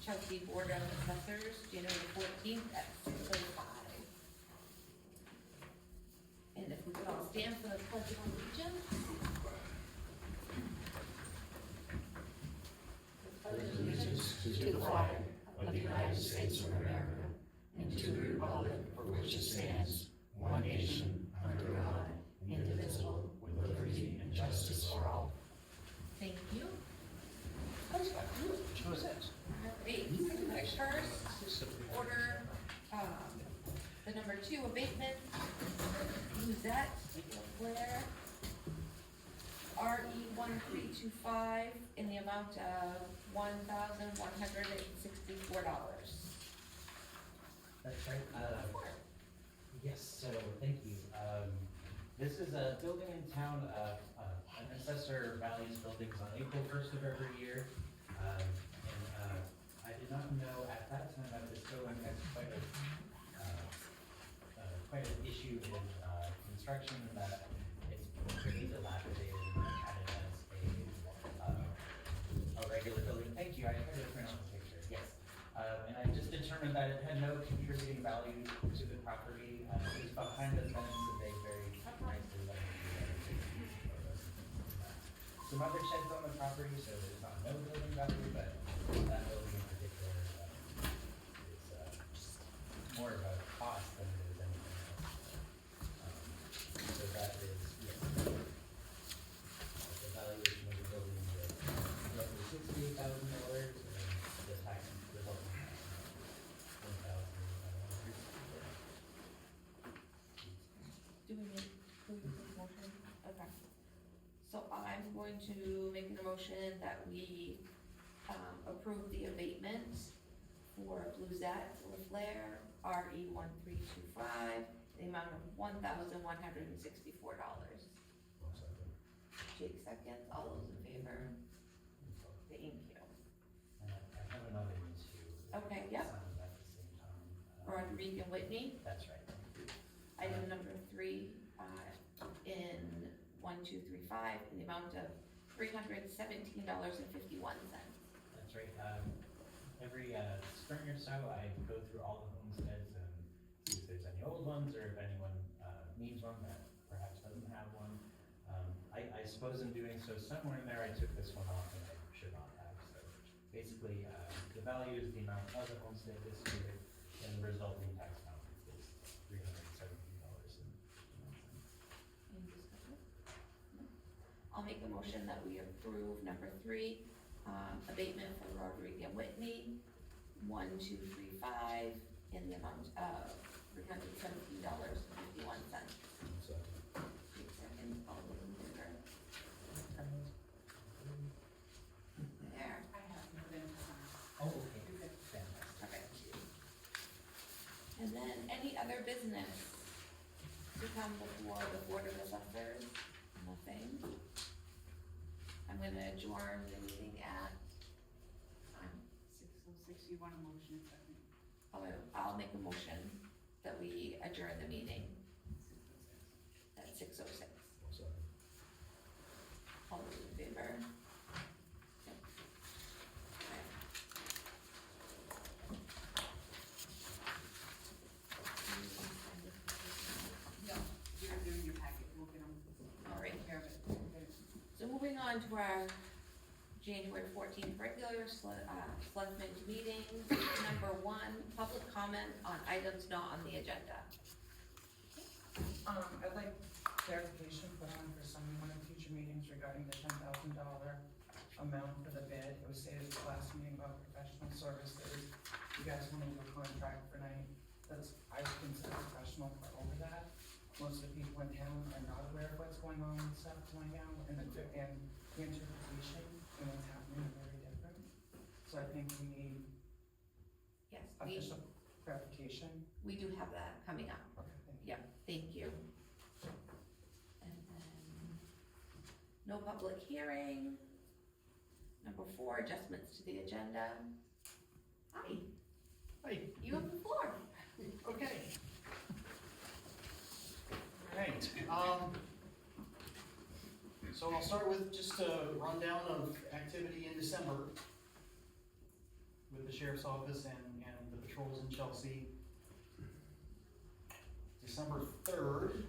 Chelsea Board of Assessors, January 14th at 6:05. And if we could all stand for the Pledge of Allegiance. Allegiance to the flag of the United States of America and to the republic for which it stands, one nation, under God, indivisible, with liberty and justice for all. Thank you. What's that? First order, the number 2 abatement, Luzette, Blair, RE 1325 in the amount of $1,164. That's right. Yes, so thank you. This is a building in town. An assessor values buildings on April 1st of every year. I did not know at that time that this building has quite an issue in construction, that it's pretty dilapidated and had it as a regular building. Thank you. I tried to print out the picture. Yes. And I just determined that it had no contributing value to the property. It was behind the fence, and they very nicely let me do that. Some other sheds on the property, so there's not no building value, but that building in particular is more of a cost than it is anything else. So that is, yes. The valuation of the building is roughly $68,000, and the tax resulting $1,100. Do we make a motion? Okay. So I'm going to make a motion that we approve the abatement for Bluzette LaFleur, RE 1325, the amount of $1,164. Jake seconds, all those in favor? Thank you. And I have another one too. Okay, yep. Sounds at the same time. Rodriguez and Whitney, That's right. item number 3, in 1235, in the amount of $317.51. That's right. Every spring or so, I go through all the homesteads and see if there's any old ones or if anyone needs one that perhaps doesn't have one. I suppose in doing so, somewhere in there I took this one off and I should not have. So basically, the value is the amount of the homestead this year, and the resulting tax amount is $317.51. I'll make a motion that we approve number 3, abatement for Rodriguez and Whitney, 1235, in the amount of $317.51. So, Jake seconds, all those in favor? There, I have no info. Oh, okay. Fantastic. okay. And then any other business to come before the Board of Assessors? Nothing. I'm gonna adjourn the meeting at, 6:06, you want a motion, second? I'll make a motion that we adjourn the meeting at 6:06. so. All those in favor? Yep. Okay. No, you're doing your packet, we'll get them. All right. Take care of it. So moving on to our January 14th regular selectmen's meeting. Number 1, public comment on items not on the agenda. I'd like clarification put on for someone in future meetings regarding the $10,000 amount for the bid. It was stated at the last meeting about professional services. You guys went into a contract for night. That's, I consider professional for over that. Most of the people in town are not aware of what's going on with stuff going out, and the interpretation and what's happening are very different. So I think we need Yes, official clarification. we do have that coming up. Okay, thank you. Yep, thank you. And then, no public hearing. Number 4, adjustments to the agenda. Hi, Hi, you have the floor. okay. Alright, so I'll start with just a rundown of activity in December with the sheriff's office and the patrols in Chelsea. December 3rd,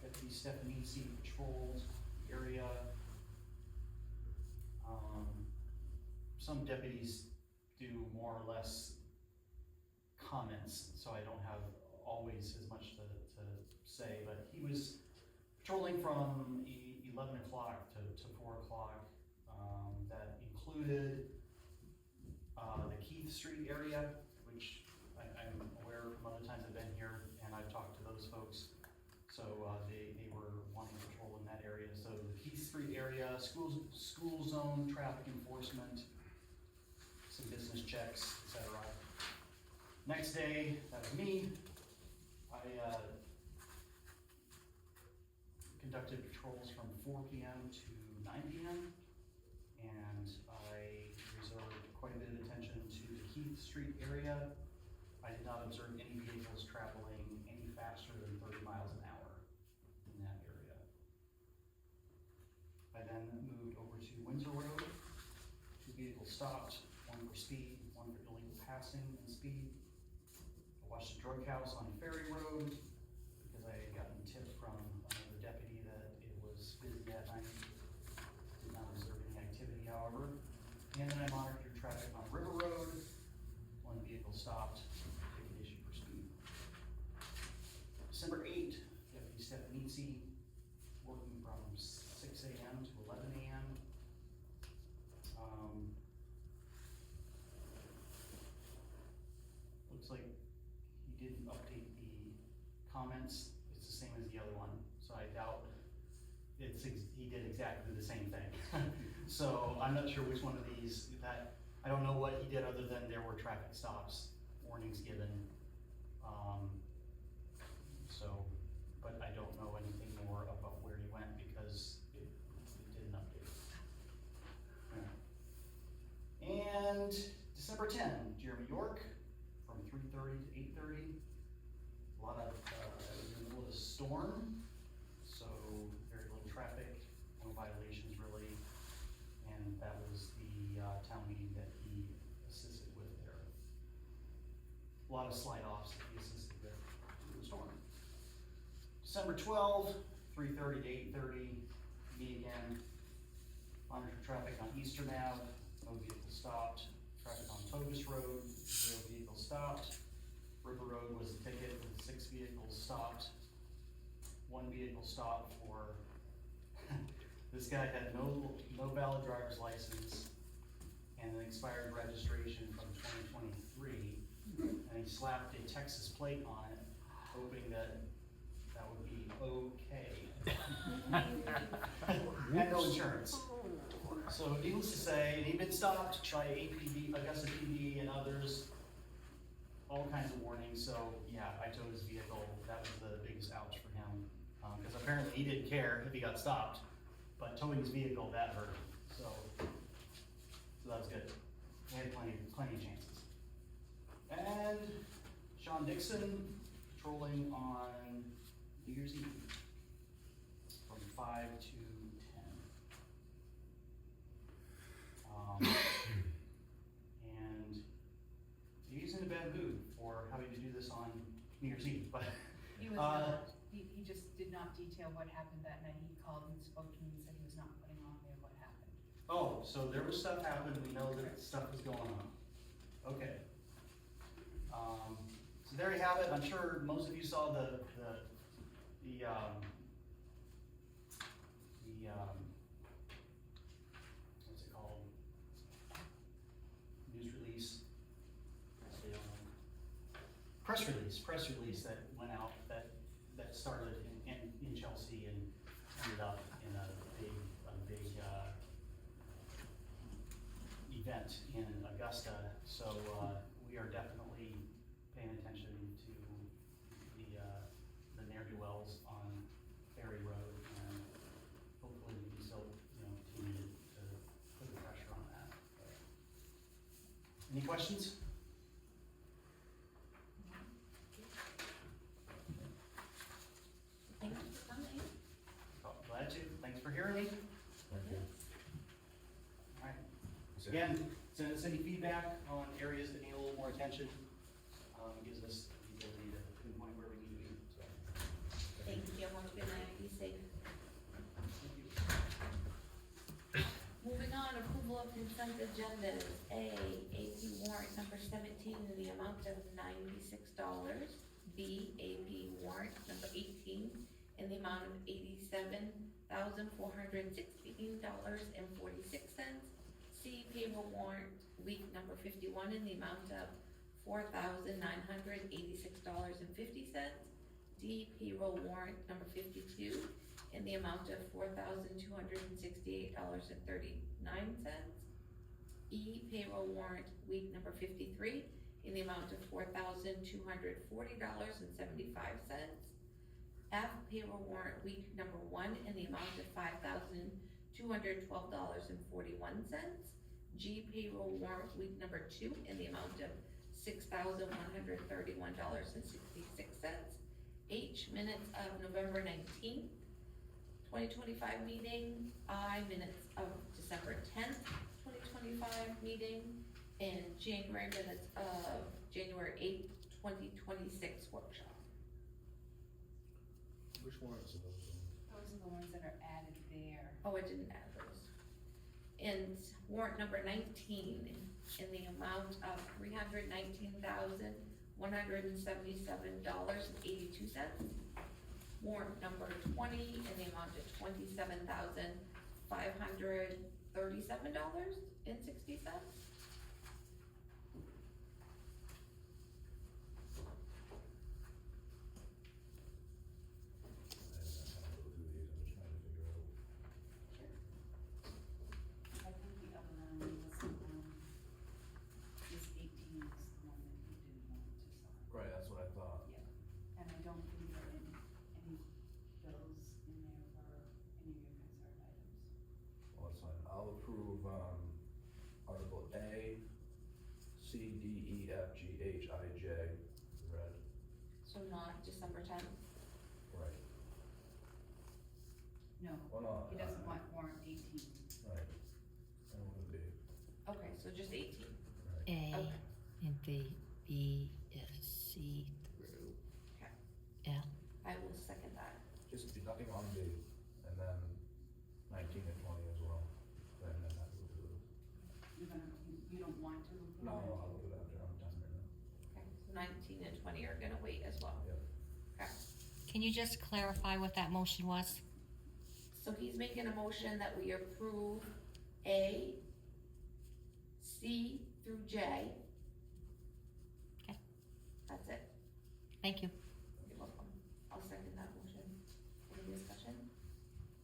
Deputy Stephanie C. patrolled the area. Some deputies do more or less comments, so I don't have always as much to say, but he was patrolling from 11 o'clock to 4 o'clock. That included the Keith Street area, which I'm aware from other times I've been here, and I've talked to those folks. So they were wanting to patrol in that area. So the Keith Street area, school zone, traffic enforcement, some business checks, etc. Next day, that was me. I conducted patrols from 4 p.m. to 9 p.m. and I reserved quite a bit of attention to the Keith Street area. I did not observe any vehicles traveling any faster than 30 miles an hour in that area. I then moved over to Windsor Road. 2 vehicles stopped, one for speed, one for illegal passing and speed. I watched a drug house on Ferry Road because I had gotten a tip from another deputy that it was busy that night. Did not observe any activity, however. And then I monitored traffic on River Road. One vehicle stopped, ticket issued for speed. December 8th, Deputy Stephanie, working from 6 a.m. to 11 a.m. Looks like he didn't update the comments. It's the same as the other one, so I doubt he did exactly the same thing. So I'm not sure which one of these, I don't know what he did other than there were traffic stops, warnings given. But I don't know anything more about where he went because it didn't update. Yeah. And December 10, Jeremy York, from 3:30 to 8:30. A lot of, it was in the middle of a storm, so very little traffic, no violations really. And that was the town meeting that he assisted with there. A lot of slide offs that he assisted with through the storm. December 12, 3:30 to 8:30, me again. Monitor traffic on Eastern Ave, no vehicle stopped. Traffic on Togus Road, 0 vehicles stopped. River Road was the ticket with 6 vehicles stopped. 1 vehicle stopped for, this guy had no valid driver's license and an expired registration from 2023. And he slapped a Texas plate on it, hoping that would be okay. And no insurance. So needless to say, and he'd been stopped by APD, Augusta PD and others, all kinds of warnings. So yeah, I towed his vehicle. That was the biggest ouch for him. Because apparently he didn't care if he got stopped, but towing his vehicle, that hurt him. So that was good. We had plenty of chances. And Sean Dixon patrolling on New Year's Eve from 5 to 10. And he's in a bad mood for having to do this on New Year's Eve, but He was not, he just did not detail what happened that night. He called and spoke to me and said he was not putting on there what happened. oh, so there was stuff happened, we know that stuff was going on. Okay. So there you have it. I'm sure most of you saw the what's it called? News release. Press release that went out that started in Chelsea and ended up in a big event in Augusta. So we are definitely paying attention to the ne'er-do-wells on Ferry Road, and hopefully we can still continue to put the pressure on that. Any questions? Thank you for coming. Glad to. Thanks for hearing me. Thank you. All right. Again, send us any feedback on areas that need a little more attention. Gives us the ability to pinpoint where we need to be, so. Thank you, have a good night, be safe. Thank you. Moving on, approval of consent agendas. A, AP warrant number 17 in the amount of $96. B, AP warrant number 18 in the amount of $87,416.46. C, payroll warrant week number 51 in the amount of $4,986.50. D, payroll warrant number 52 in the amount of $4,268.39. E, payroll warrant week number 53 in the amount of $4,240.75. F, payroll warrant week number 1 in the amount of $5,212.41. G, payroll warrant week number 2 in the amount of $6,131.66. H, minutes of November 19th, 2025 meeting. I, minutes of December 10th, 2025 meeting. And January minutes of January 8th, 2026 workshop. Which warrants are those? Those are the ones that are added there. Oh, I didn't add those. And warrant number 19 in the amount of $319,177.82. Warrant number 20 in the amount of $27,537.60. I think the other one was, this 18 is the one that you didn't want to sign. Right, that's what I thought. Yeah, and I don't think there are any bills in there for any of your concerned items. Well, that's fine. I'll approve, Article A, C, D, E, F, G, H, I, J, red. So not December 10th. Right. No, Well, no. he doesn't want warrant 18. Right. And what would it be? Okay, so just 18. Right. A Okay. and B, B is C through Okay. F. I will second that. Just do nothing on B, and then 19 and 20 as well. Then that will do it. You don't want to? approve No, it? I'll do it after I'm done right now. Okay, so 19 and 20 are gonna wait as well. Yep. Okay. Can you just clarify what that motion was? So he's making a motion that we approve A, C through J. Okay. That's it. Thank you. You're welcome. I'll second that motion. Any discussion?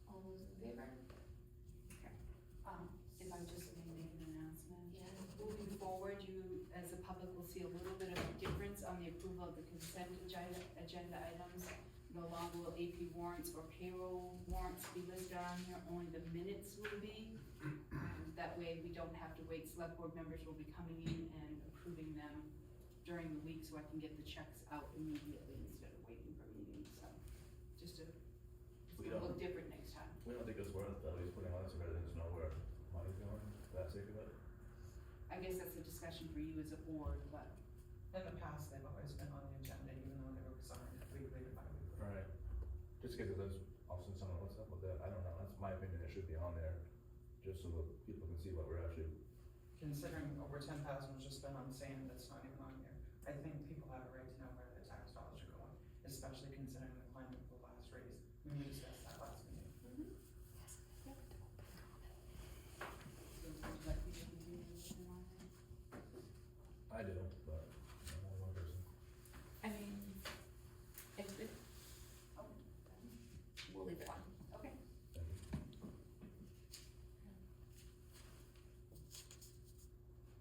All those in favor? Okay. If I just may make an announcement. Yeah. Moving forward, you, as the public, will see a little bit of a difference on the approval of the consent agenda items. No longer will AP warrants or payroll warrants be listed on here, only the minutes will be. That way, we don't have to wait, select board members will be coming in and approving them during the week, so I can get the checks out immediately instead of waiting for meetings, so. Just it's We gonna don't- look different next time. We don't think it's worth at least putting on this so residents know where money's going, for that sake of it. I guess that's a discussion for you as a board, but In the past, they've always been on the agenda, even though they were signed weekly to bi-weekly. Right. Just because there's often someone, what's up with that? I don't know, that's my opinion, it should be on there, just so that people can see what we're actually, Considering over 10,000 was just spent on sand that's not even on here, I think people have a right to know where their tax dollars are going, especially considering the climate of the last raise. We discussed that last meeting. would you like me to review anything on that? I do, but I'm only one person. I mean, if it, Oh, we'll leave it on. okay. Thank you.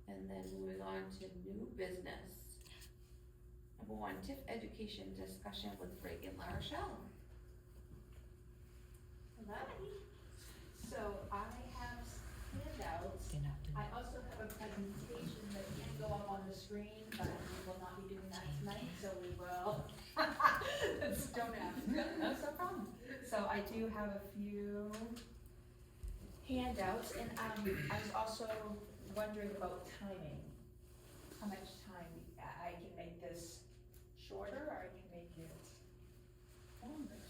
And then moving on to new business. Number 1, TIF education discussion with Reagan LaRochelle. Hello. So I have handouts. They're not doing I also have a presentation that can go up on the screen, but we will not be doing that tonight, so we will. Don't ask. That's no problem. So I do have a few handouts, and I was also wondering about timing. How much time, I can make this shorter, or I can make it longer?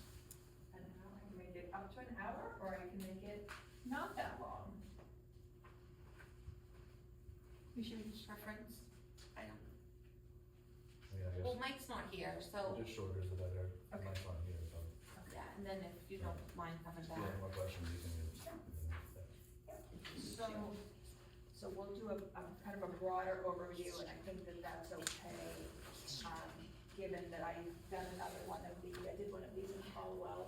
An hour, I can make it up to an hour, or I can make it not that long. We should just reference, I don't, Yeah, I well, guess, Mike's not here, so, the shorter is the better. Okay. Mike's not here, so. yeah, and then if you don't mind coming If you back. have more questions, you can use. So we'll do a kind of a broader overview, and I think that that's okay, given that I've done another one of these, I did one of these in Caldwell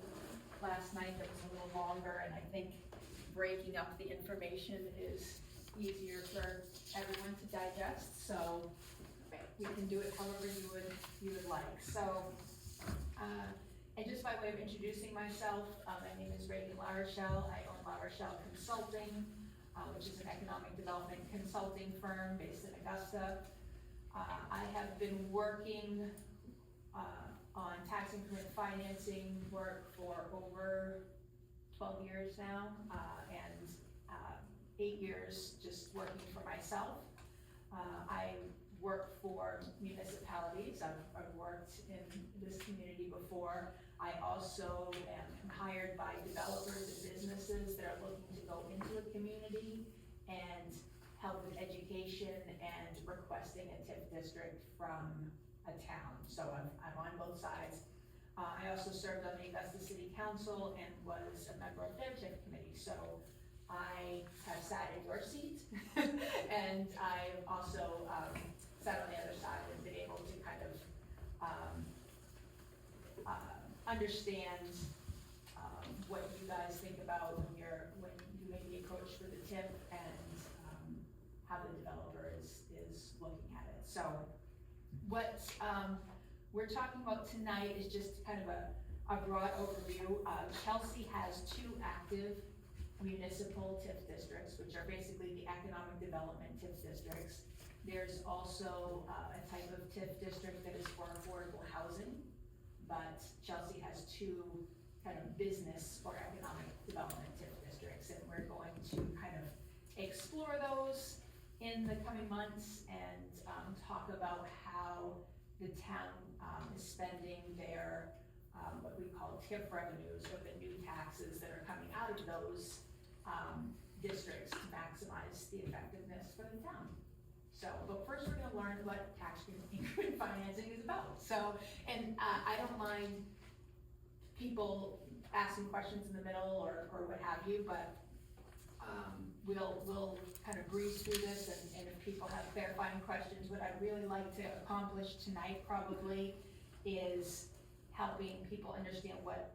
last night that was a little longer, and I think breaking up the information is easier for everyone to digest, so we can do it however you would like. So, and just by way of introducing myself, my name is Reagan LaRochelle. I own LaRochelle Consulting, which is an economic development consulting firm based in Augusta. I have been working on tax increment financing work for over 12 years now, and 8 years just working for myself. I work for municipalities. I've worked in this community before. I also am hired by developers and businesses that are looking to go into a community and help with education and requesting a TIF district from a town. So I'm on both sides. I also served on the Augusta City Council and was a member of their TIF committee. So I have sat in your seat and I've also sat on the other side and been able to kind of understand what you guys think about when you make the approach for the TIF and how the developer is looking at it. So what we're talking about tonight is just kind of a broad overview. Chelsea has 2 active municipal TIF districts, which are basically the economic development TIF districts. There's also a type of TIF district that is for affordable housing, but Chelsea has 2 kind of business or economic development TIF districts, and we're going to kind of explore those in the coming months and talk about how the town is spending their what we call TIF revenues, or the new taxes that are coming out of those districts to maximize the effectiveness for the town. So, but first we're gonna learn what tax increment financing is about. So, and I don't mind people asking questions in the middle or what have you, but we'll kind of breeze through this, and if people have clarifying questions, what I'd really like to accomplish tonight probably is helping people understand what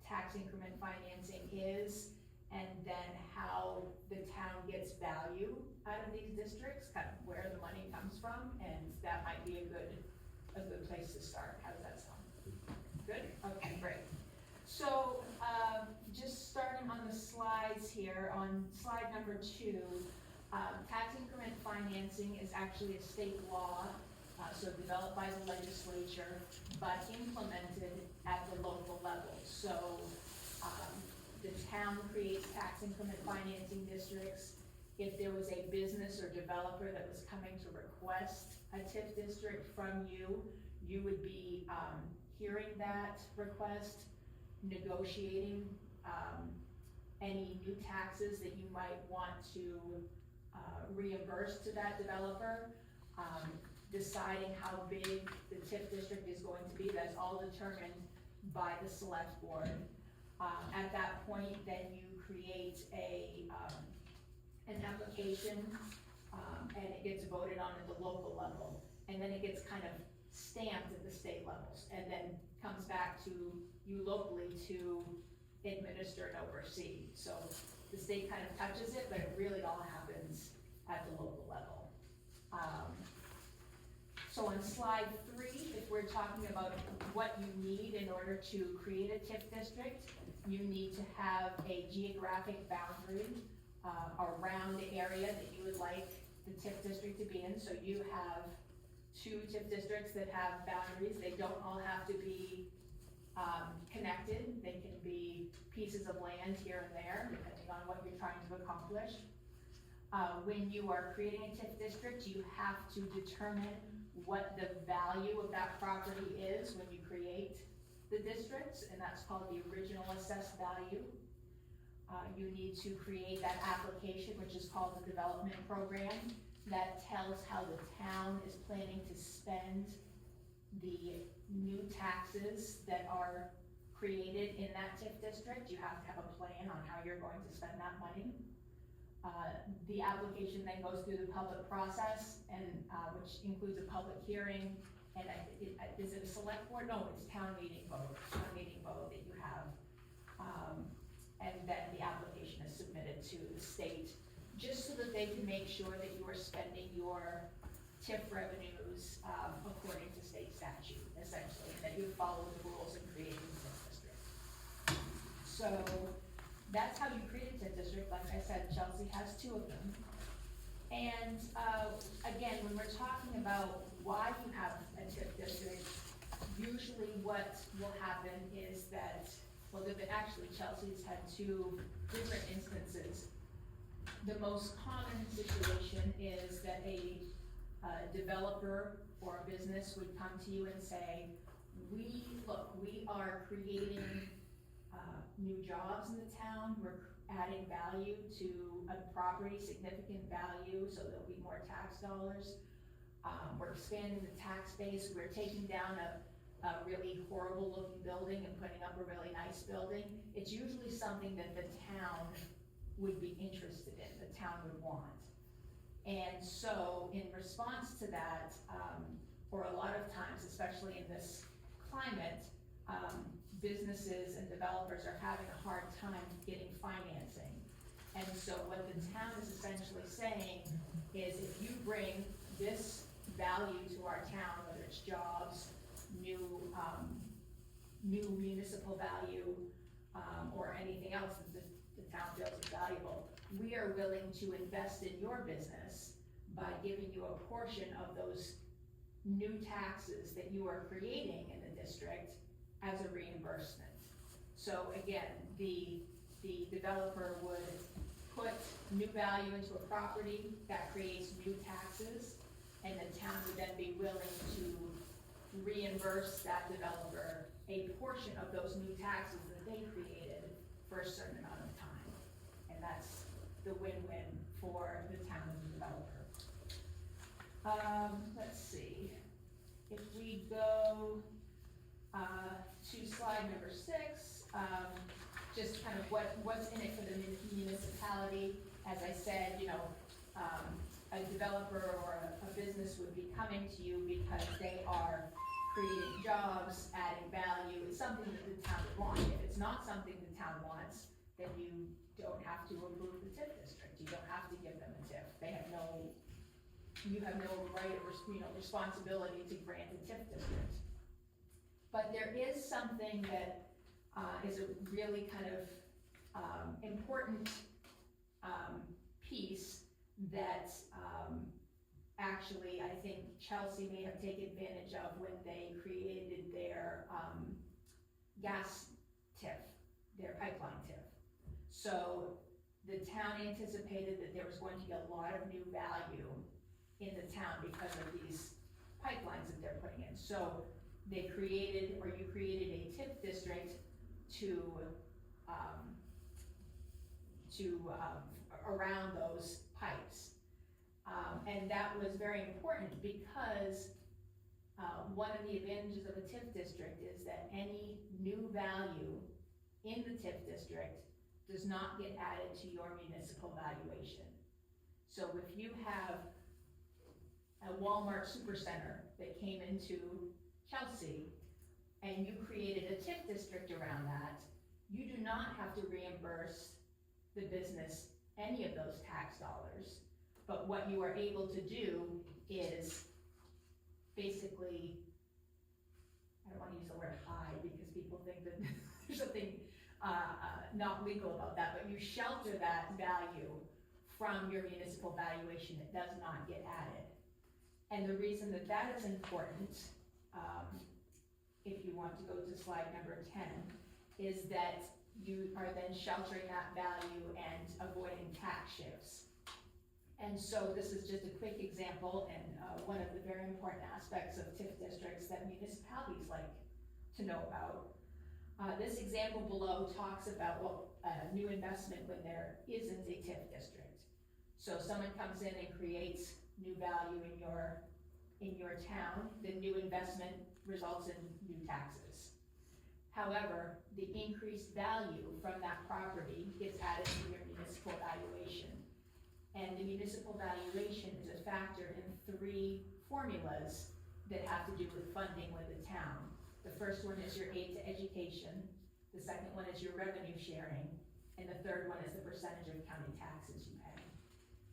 tax increment financing is, and then how the town gets value out of these districts, kind of where the money comes from, and that might be a good place to start. How does that sound? Good? Okay, great. So, just starting on the slides here, on slide number 2, tax increment financing is actually a state law, so developed by the legislature, but implemented at the local level. So, the town creates tax increment financing districts. If there was a business or developer that was coming to request a TIF district from you, you would be hearing that request, negotiating any new taxes that you might want to reimburse to that developer, deciding how big the TIF district is going to be. That's all determined by the select board. At that point, then you create an application, and it gets voted on at the local level, and then it gets kind of stamped at the state levels, and then comes back to you locally to administer and oversee. So the state kind of touches it, but it really all happens at the local level. So on slide 3, if we're talking about what you need in order to create a TIF district, you need to have a geographic boundary around the area that you would like the TIF district to be in. So you have 2 TIF districts that have boundaries. They don't all have to be connected. They can be pieces of land here and there, depending on what you're trying to accomplish. When you are creating a TIF district, you have to determine what the value of that property is when you create the districts, and that's called the original assessed value. You need to create that application, which is called the development program, that tells how the town is planning to spend the new taxes that are created in that TIF district. You have to have a plan on how you're going to spend that money. The application then goes through the public process, and which includes a public hearing, and is it a select board? No, it's town meeting vote that you have. And then the application is submitted to the state, just so that they can make sure that you are spending your TIF revenues according to state statute, essentially, and that you follow the rules in creating the TIF district. So that's how you create a TIF district. Like I said, Chelsea has 2 of them. And again, when we're talking about why you have a TIF district, usually what will happen is that, well, actually Chelsea's had 2 different instances. The most common situation is that a developer or a business would come to you and say, we are creating new jobs in the town, we're adding value to a property, significant value, so there'll be more tax dollars. We're expanding the tax base, we're taking down a really horrible looking building and putting up a really nice building. It's usually something that the town would be interested in, the town would want. And so in response to that, or a lot of times, especially in this climate, businesses and developers are having a hard time getting financing. And so what the town is essentially saying is, if you bring this value to our town, whether it's jobs, new municipal value, or anything else that the town feels is valuable, we are willing to invest in your business by giving you a portion of those new taxes that you are creating in the district as a reimbursement. So again, the developer would put new value into a property that creates new taxes, and the town would then be willing to reimburse that developer a portion of those new taxes that they created for a certain amount of time. And that's the win-win for the town and the developer. Let's see, if we go to slide number 6, just kind of what's in it for the municipality. As I said, a developer or a business would be coming to you because they are creating jobs, adding value. It's something that the town would want. If it's not something the town wants, then you don't have to approve the TIF district. You don't have to give them a TIF. You have no right or responsibility to grant a TIF district. But there is something that is a really kind of important piece that actually I think Chelsea may have taken advantage of when they created their gas TIF, their pipeline TIF. So the town anticipated that there was going to be a lot of new value in the town because of these pipelines that they're putting in. So they created, or you created a TIF district to around those pipes. And that was very important because one of the advantages of a TIF district is that any new value in the TIF district does not get added to your municipal valuation. So if you have a Walmart supercenter that came into Chelsea and you created a TIF district around that, you do not have to reimburse the business any of those tax dollars. But what you are able to do is basically, I don't want to use the word hide because people think that there's something not legal about that, but you shelter that value from your municipal valuation. It does not get added. And the reason that that is important, if you want to go to slide number 10, is that you are then sheltering that value and avoiding tax shifts. And so this is just a quick example, and one of the very important aspects of TIF districts that municipalities like to know about. This example below talks about a new investment when there isn't a TIF district. So someone comes in and creates new value in your town, the new investment results in new taxes. However, the increased value from that property gets added to your municipal valuation. And the municipal valuation is a factor in 3 formulas that have to do with funding with the town. The first one is your aid to education, the second one is your revenue sharing, and the third one is the percentage of county taxes you pay.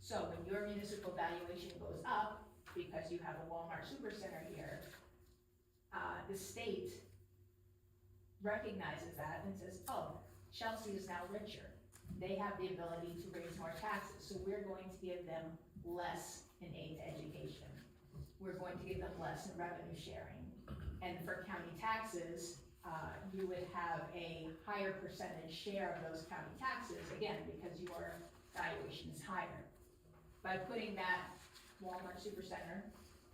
So when your municipal valuation goes up, because you have a Walmart Supercenter here, the state recognizes that and says, oh, Chelsea is now richer. They have the ability to raise more taxes, so we're going to give them less in aid to education. We're going to give them less in revenue sharing. And for county taxes, you would have a higher percentage share of those county taxes, again, because your valuation is higher. By putting that Walmart Supercenter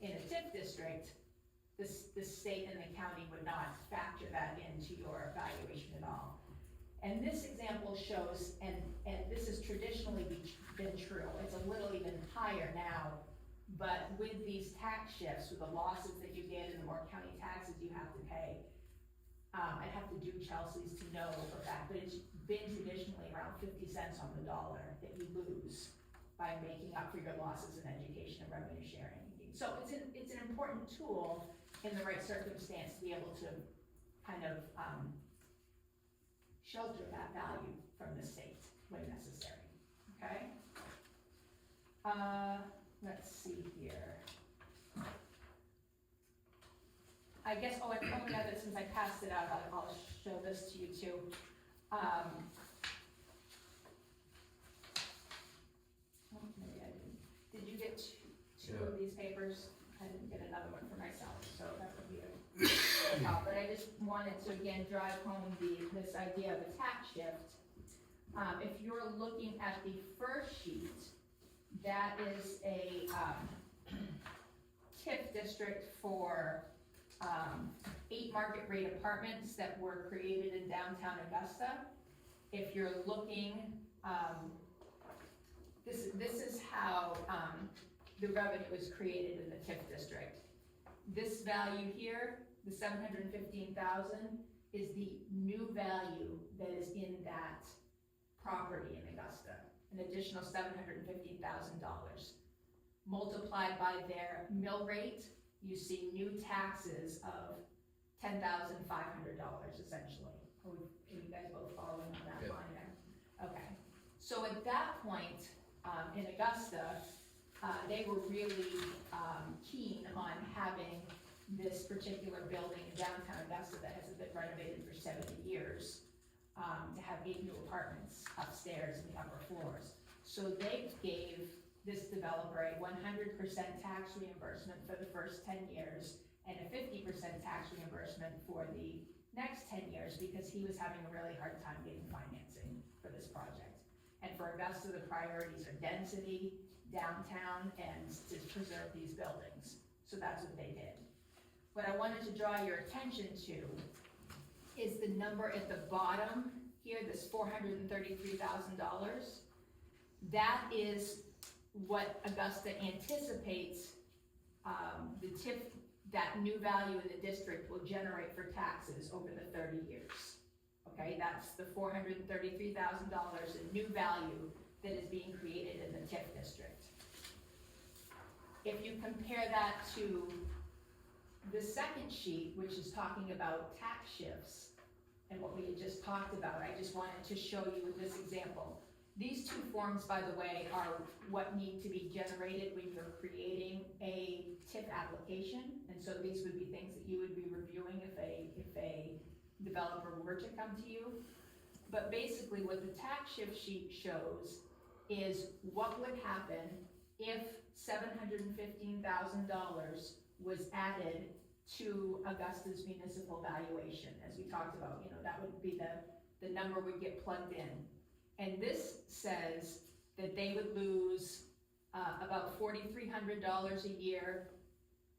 in a TIF district, the state and the county would not factor that into your valuation at all. And this example shows, and this has traditionally been true, it's a little even higher now, but with these tax shifts, with the losses that you get and the more county taxes you have to pay, I'd have to do Chelsea's to know for a fact, but it's been traditionally around 50 cents on the dollar that you lose by making up for your losses in education and revenue sharing. So it's an important tool in the right circumstance to be able to kind of shelter that value from the state when necessary, okay? Let's see here. I guess, oh, and only other, since I passed it out, I'll show this to you too. Oh, maybe I didn't. Did you get two of these papers? I didn't get another one for myself, so that would be a help. But I just wanted to, again, drive home this idea of a tax shift. If you're looking at the first sheet, that is a TIF district for 8 market rate apartments that were created in downtown Augusta. If you're looking, this is how the revenue was created in the TIF district. This value here, the 715,000, is the new value that is in that property in Augusta, an additional $715,000. Multiplied by their mill rate, you see new taxes of $10,500 essentially. Are you guys both following on that line there? Okay. So at that point, in Augusta, they were really keen on having this particular building in downtown Augusta that hasn't been renovated for 70 years, to have 8 new apartments upstairs in the upper floors. So they gave this developer a 100% tax reimbursement for the first 10 years and a 50% tax reimbursement for the next 10 years because he was having a really hard time getting financing for this project. And for Augusta, the priorities are density, downtown, and to preserve these buildings. So that's what they did. What I wanted to draw your attention to is the number at the bottom here, this $433,000. That is what Augusta anticipates the TIF, that new value in the district will generate for taxes over the 30 years. Okay, that's the $433,000 in new value that is being created in the TIF district. If you compare that to the second sheet, which is talking about tax shifts, and what we had just talked about, I just wanted to show you with this example. These 2 forms, by the way, are what need to be generated when you're creating a TIF application, and so these would be things that you would be reviewing if a developer were to come to you. But basically what the tax shift sheet shows is what would happen if $715,000 was added to Augusta's municipal valuation. As we talked about, that would be the number would get plugged in. And this says that they would lose about $4,300 a year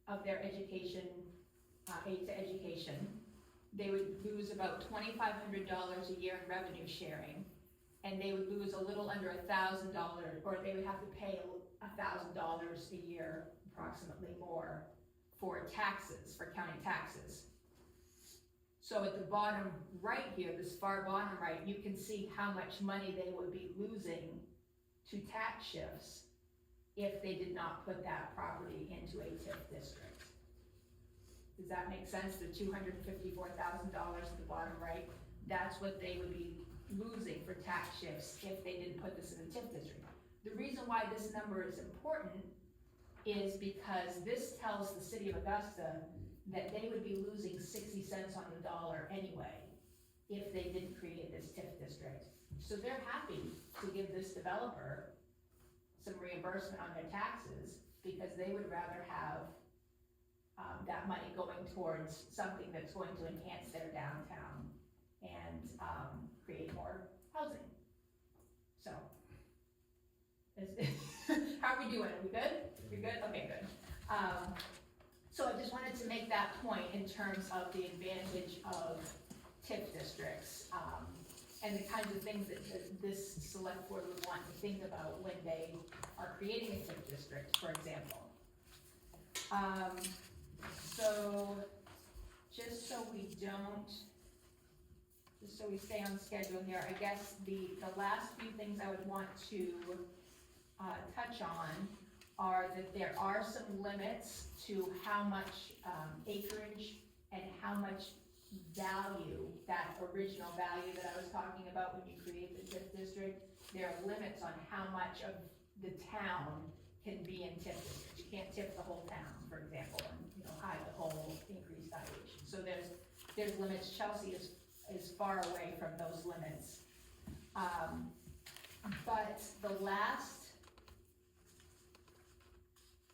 of their education, aid to education. They would lose about $2,500 a year in revenue sharing, and they would lose a little under $1,000, or they would have to pay $1,000 a year, approximately more, for taxes, for county taxes. So at the bottom right here, this far bottom right, you can see how much money they would be losing to tax shifts if they did not put that property into a TIF district. Does that make sense? The $254,000 at the bottom right, that's what they would be losing for tax shifts if they didn't put this in a TIF district. The reason why this number is important is because this tells the city of Augusta that they would be losing 60 cents on the dollar anyway if they didn't create this TIF district. So they're happy to give this developer some reimbursement on their taxes because they would rather have that money going towards something that's going to enhance their downtown and create more housing. So, how are we doing? Are we good? You're good? Okay, good. So I just wanted to make that point in terms of the advantage of TIF districts, and the kinds of things that this select board would want to think about when they are creating a TIF district, for example. So just so we stay on schedule here, I guess the last few things I would want to touch on are that there are some limits to how much acreage and how much value, that original value that I was talking about when you create the TIF district, there are limits on how much of the town can be in TIF districts. You can't TIF the whole town, for example, and hide the whole increased valuation. So there's limits. Chelsea is far away from those limits. But the last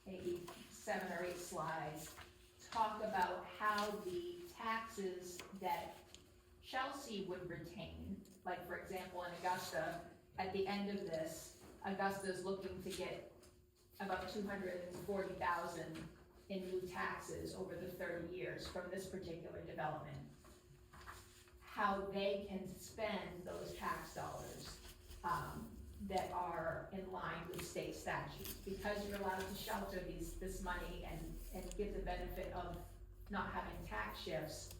maybe 7 or 8 slides talk about how the taxes that Chelsea would retain, like for example in Augusta, at the end of this, Augusta's looking to get about $240,000 in new taxes over the 30 years from this particular development. How they can spend those tax dollars that are in line with state statutes, because you're allowed to shelter this money and give the benefit of not having tax shifts.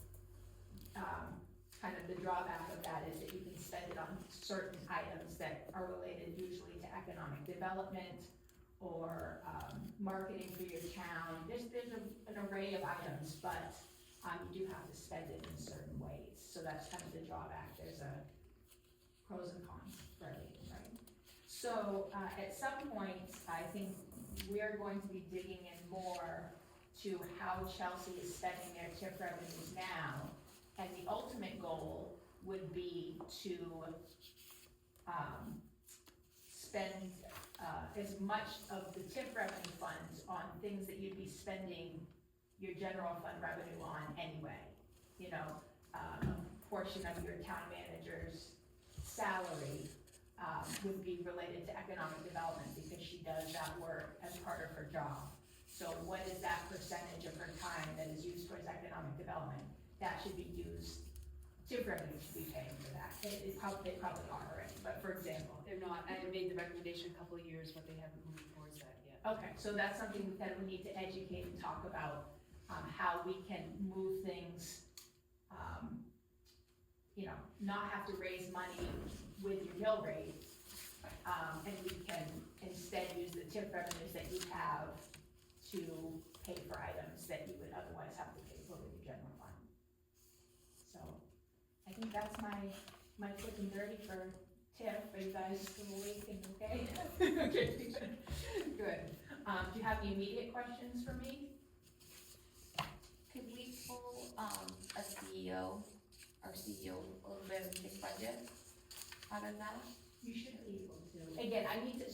Kind of the drawback of that is that you can spend it on certain items that are related usually to economic development or marketing for your town. There's an array of items, but you do have to spend it in certain ways. So that's kind of the drawback. There's a pros and cons for everything, right? So at some point, I think we're going to be digging in more to how Chelsea is spending their TIF revenues now. And the ultimate goal would be to spend as much of the TIF revenue funds on things that you'd be spending your general fund revenue on anyway. A portion of your town manager's salary would be related to economic development because she does that work as part of her job. So what is that percentage of her time that is used towards economic development? That should be used, TIF revenue should be paying for that. They probably are already, but for example. They're not. I made the recommendation a couple of years, but they haven't moved towards that yet. Okay, so that's something that we need to educate and talk about, how we can move things, not have to raise money with your mill rate, and we can instead use the TIF revenues that you have to pay for items that you would otherwise have to pay for with your general fund. So, I think that's my quick and dirty for TIF. Are you guys still awake and okay? Okay, good. Do you have any immediate questions for me? Could we pull our CEO a little bit of his budget out of that? You should be able to. Again, I need to,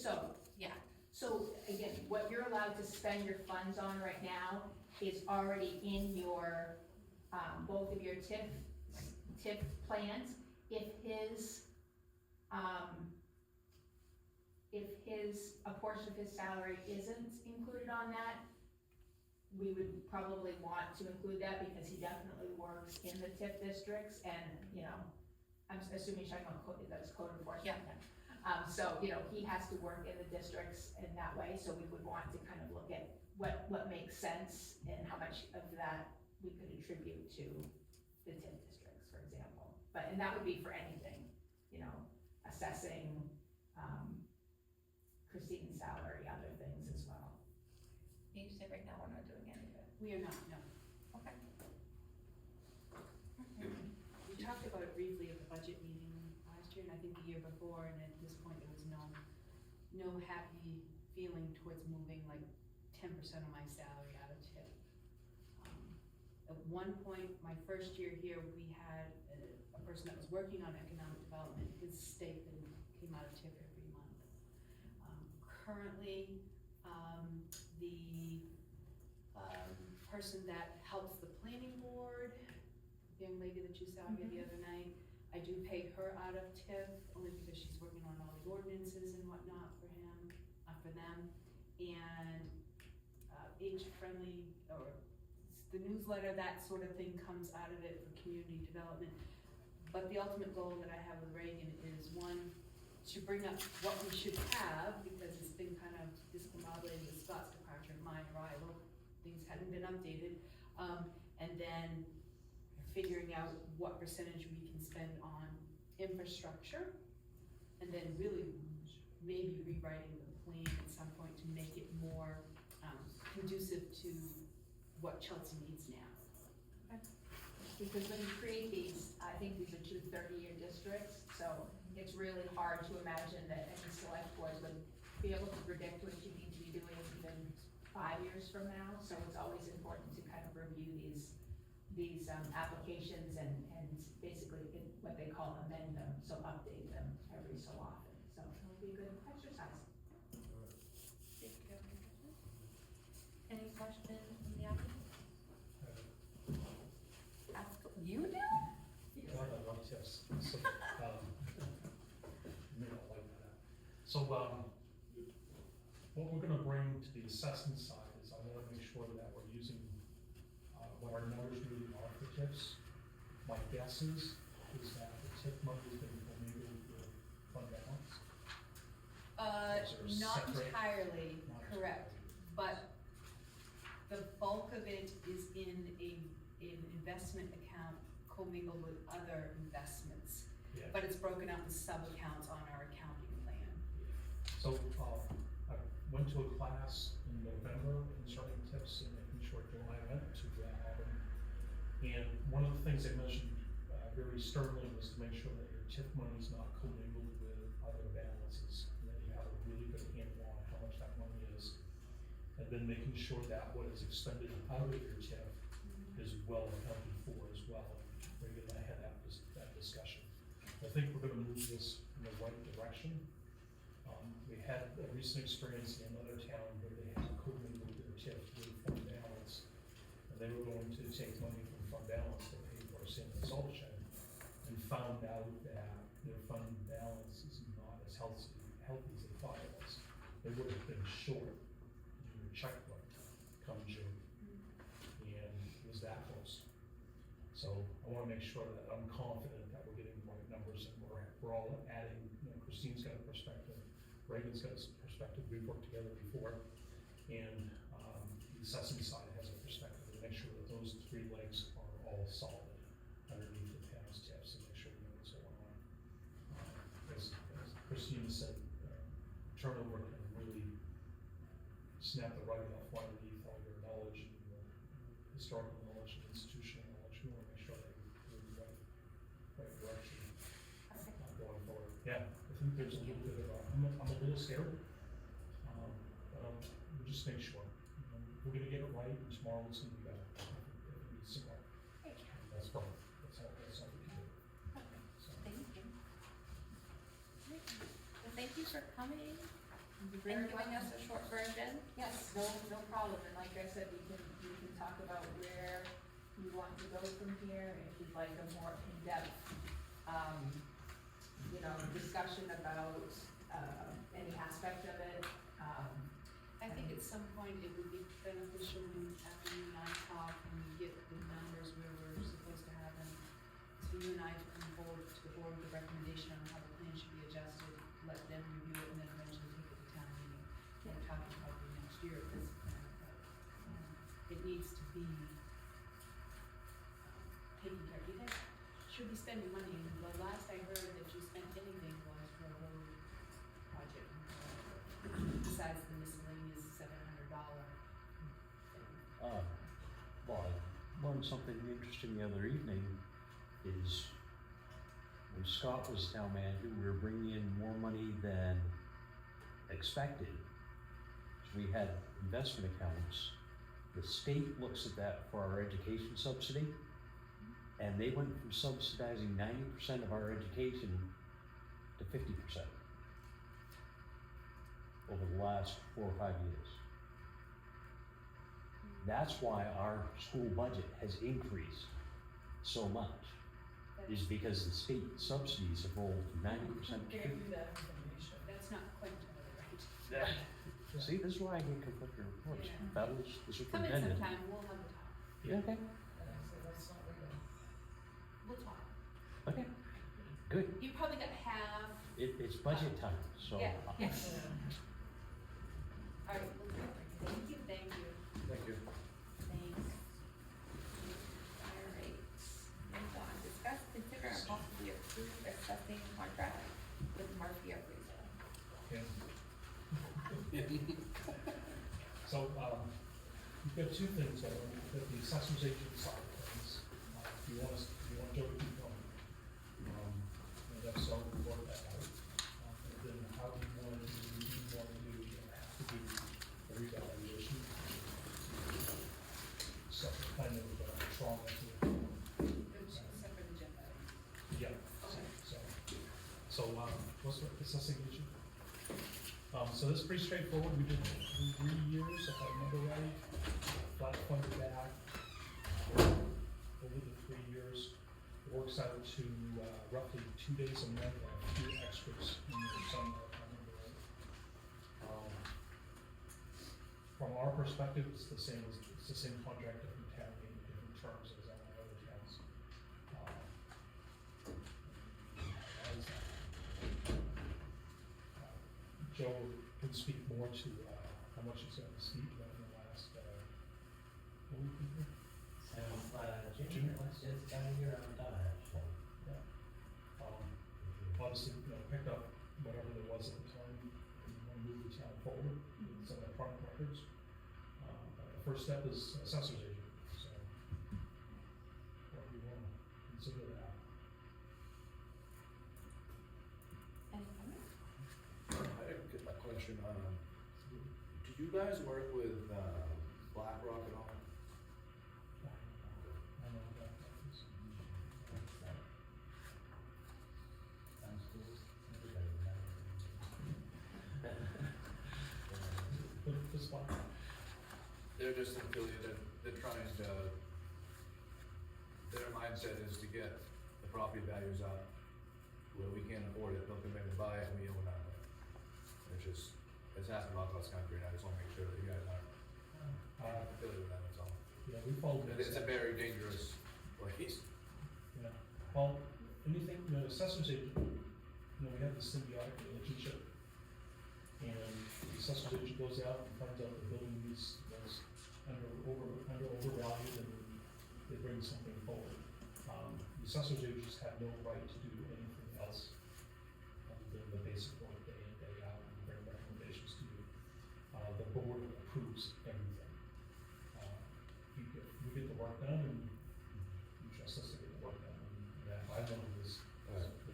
Yeah. So again, what you're allowed to spend your funds on right now is already in your, both of your TIF plans. If a portion of his salary isn't included on that, we would probably want to include that because he definitely works in the TIF districts and, you know, I'm assuming you're talking about code, that was code enforcement. Yeah. So, you know, he has to work in the districts in that way, so we would want to kind of look at what makes sense and how much of that we could attribute to the TIF districts, for example. But, and that would be for anything, you know, assessing, Christine's salary, other things as well. You say right now we're not doing any of it. We are not, no. Okay. We talked about it briefly at the budget meeting last year, and I think the year before, and at this point, there was no happy feeling towards moving like 10% of my salary out of TIP. At one point, my first year here, we had a person that was working on economic development, his stipend came out of TIP every month. Currently, the person that helps the planning board, the young lady that you saw here the other night, I do pay her out of TIF, only because she's working on all the ordinances and whatnot for them. And age-friendly, or the newsletter, that sort of thing comes out of it for community development. But the ultimate goal that I have with Reagan is, one, to bring up what we should have, because it's been kind of discombobulated with Scott's departure and my arrival, things hadn't been updated, and then figuring out what percentage we can spend on infrastructure, and then really maybe rewriting the plan at some point to make it more conducive to what Chelsea needs now. Because when you create these, I think these are 2 30-year districts, so it's really hard to imagine that any select board would be able to predict what you need to be doing even 5 years from now, so it's always important to kind of review these applications and basically what they call amend them, so update them every so often, so it'll be a good exercise. Any questions from the audience? Ask, you do? Yes. So, you may not like that. So, what we're gonna bring to the assessment side is I wanna make sure that we're using, what our numbers really are for TIFs. My guess is that the TIF money is gonna be commingled with fund balance. Is there a Not separate- entirely Not correct, entirely. but the bulk of it is in an investment account commingled with other investments. Yeah. But it's broken out in sub-accounts on our accounting plan. So, I went to a class in November concerning TIFs and making sure Joe and I went to Auburn. And one of the things they mentioned very sternly was to make sure that your TIF money is not commingled with other balances, and that you have a really good handle on how much that money is. And then making sure that what is expended out of your TIF is well accounted for as well. Maybe I had that discussion. I think we're gonna move this in the right direction. We had a recent experience in another town where they had commingled their TIF with fund balance. And they were going to take money from fund balance to pay for a sand and salt shed, and found out that their fund balance is not as healthy as they thought it was. They would have been short in your checkbook come June. And it was that close. So I wanna make sure that I'm confident that we're getting the right numbers, and we're all adding, Christine's got a perspective, Reagan's got a perspective, we've worked together before, and the assessment side has a perspective, to make sure that those 3 legs are all solid underneath the town's tips, and make sure we know what's going on. As Christine said, turnover can really snap the rug off underneath all your knowledge, and historical knowledge, and institutional knowledge. We wanna make sure that we're in the right direction going forward. Yeah, I think there's a little bit of I'm a little scared, but we'll just make sure. We're gonna get it right, and tomorrow it's gonna be better. If it needs some work. That's all we can do. So, Thank you. Well, thank you for coming and very giving us a short version. Yes, no problem, and like I said, we can talk about where you want to go from here, if you'd like a more in-depth, discussion about, and any aspect of it. I think at some point it would be beneficial when after you and I talk and we get the numbers where we're supposed to have them, so you and I to come forward to the board with a recommendation on how the plan should be adjusted, let them review it and then eventually take it to town meeting. And we're talking probably next year at this point, but it needs to be taken care of. You guys should be spending money, and the last I heard that you spent anything was for a road project. Besides the miscellaneous $700 thing. Well, I learned something interesting the other evening is when Scott was town manager, we were bringing in more money than expected. So we had investment accounts. The state looks at that for our education subsidy, and they went from subsidizing 90% of our education to 50% over the last 4 or 5 years. That's why our school budget has increased so much, is because the state subsidies have rolled from 90% to Gave 50%. you that information. That's not quite totally right. See, this is why I get conflicting reports. Yeah. That was the Come in superintendent. sometime, we'll have a talk. Yeah, okay, And I said, that's not legal. We'll talk. okay, good. You probably got half. It's budget time, so. Yeah, yeah. Yeah. All right, we'll do it. Thank you, thank you. Thank you. Thanks. All right, move on, discuss, consider and possibly approve assessing contract with Murphy Appraisal. So, we've got two things going. We've got the assessors agent side of things. If you want Joe to keep going. And that's so we work that out. And then how do you want to do, you have to do a revaluation. So kind of trauma to it. It's a separate agenda. Yeah, so, what's the assessing agent? So this is pretty straightforward, we did 3 years, if I remember right, flat funded back over the 3 years. It works out to roughly 2 days a month, and a few extras in the summer, if I remember right. From our perspective, it's the same contract, different town, different terms as all the other towns. Joe can speak more to how much it's going to steep in the last, what week is it? June, it's down here on the actually. Yeah. Obviously, picked up whatever there was at the time, and want to move the town forward, with some of the product records. The first step is assessor's agent, so, what do you want to consider that? Any comments? I didn't get my question, do you guys work with, BlackRock at all? I know about that. Sounds cool. Everybody But this one, They're just an affiliate, they're trying to, their mindset is to get the property values up where we can't afford it, they'll come in and buy it and we own nothing. It's happened all across the country, and I just wanna make sure that you guys aren't affiliated with them, that's all. yeah, we follow. It's a very dangerous place. Yeah, well, anything, the assessor's agent, we have this symbiotic relationship. And the assessor's agent goes out and finds out the building was overvalued, and they bring something forward. The assessor's agents have no right to do anything else other than the basic work day in, day out, and bring recommendations to you. The board approves everything. We get the work done, and you trust us to get the work done, and yeah, I know this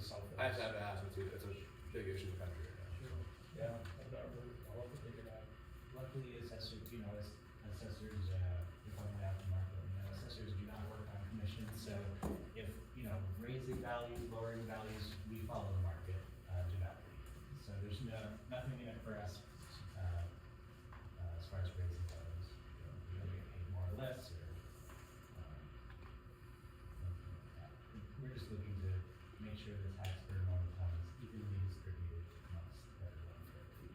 South. I just have to ask, it's a big issue in the country right now, so. Yeah, I'll have to figure it out. Luckily, assessors, assessors, if I'm out the market, assessors do not work on commission, so if, raising values, lowering values, we follow the market, dramatically. So there's nothing in it for us, as far as raising values. We don't get paid more or less, or, anything like that. We're just looking to make sure the tax burden on the town is evenly distributed amongst everyone fairly.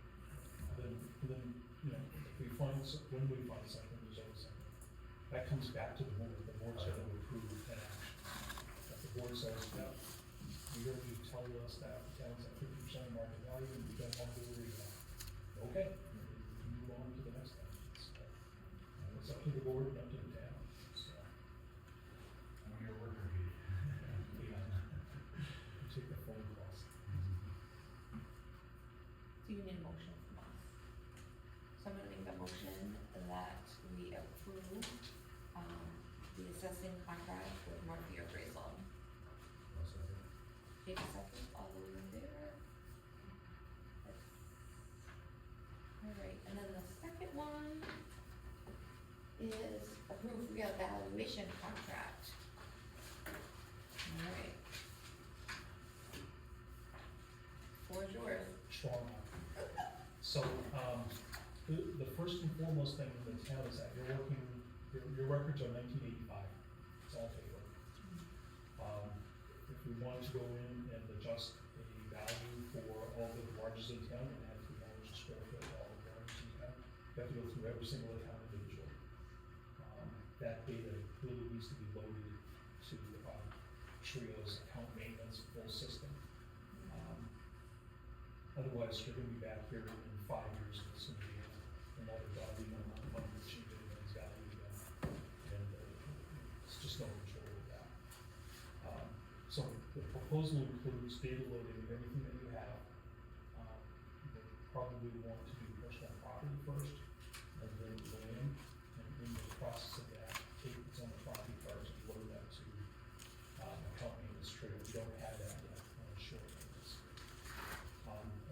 when we find something, there's always something. That comes back to the board's gonna approve an action. If the board says, yeah, we heard you tell us that the town's at 50% of market value, and we don't want to do it, okay, we can move on to the next thing. It's up to the board and up to the town, so. I'm your worker bee. You take the phone calls. Do you need a motion from us? So I'm gonna make a motion that we approve, the assessing contract with Murphy Appraisal. I'll second. Jake seconds, all those in favor? Alright, and then the second one is approve reevaluation contract. Alright. Floor is yours. Strong. So, the first and foremost thing in the town is that you're working, your records are 1985, it's all paper. If we wanted to go in and adjust a value for all the garages in town, and add $3 a square foot to all the garages in town, you have to go through every single account individually. That data really needs to be loaded to, Trio's account maintenance full system. Otherwise, you're gonna be back here in 5 years, and it's gonna be another value, amount of money that you get against value again. And it's just no control of that. So the proposal includes data loading of everything that you have. You probably want to do personal property first, and then land, and in the process of that, take what's on the property first and load that to account maintenance Trio. We don't have that yet on short maintenance.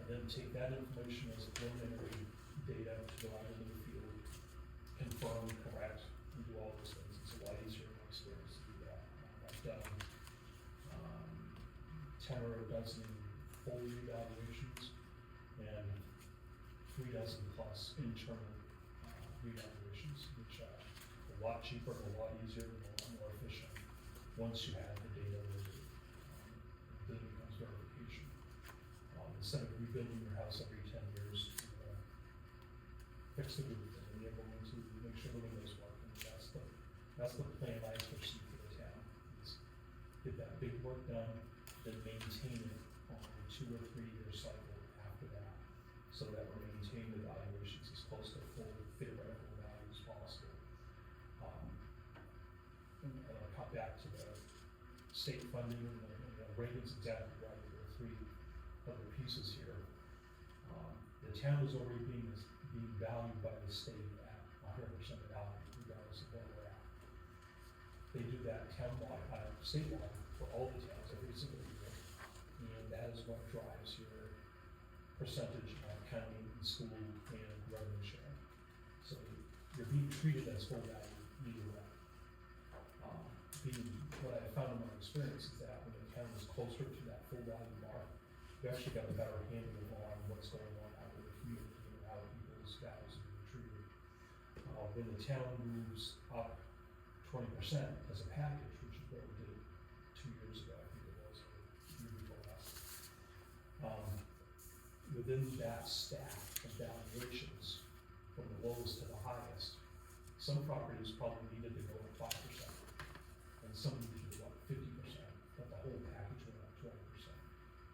And then take that information as preliminary data to go out into the field, confirm, correct, and do all those things. It's a lot easier in my experience to do that. I've done 10 or a dozen full revaluations and 3 dozen plus internal revaluations, which are a lot cheaper, a lot easier, and a lot more efficient once you have the data loaded. Then it becomes verification. Instead of rebuilding your house every 10 years, you're gonna fix the roof, and then you're going to make sure the windows work, and that's the plan I foresee for the town, is get that big work done, then maintain it on a 2 or 3 year cycle after that, so that we're maintaining the valuations as close to full theoretical value as possible. And I'll cut back to the state funding, and Reagan's exactly right, there are 3 other pieces here. The town is already being valued by the state at 100% value, regardless of where we're at. They do that town-wide, statewide, for all the towns every single year, and that is what drives your percentage of county and school and revenue sharing. So you're being treated as full value either way. What I found in my experience is that when the town is closer to that full value mark, you actually got a better handle on what's going on out in the community and how people's values are being treated. When the town moves up 20% as a package, which is what we did 2 years ago, I think it was, or year before last. Within that stack of valuations, from the lowest to the highest, some properties probably needed to go up 5%, and some needed to go up 50%, but the whole package went up 20%.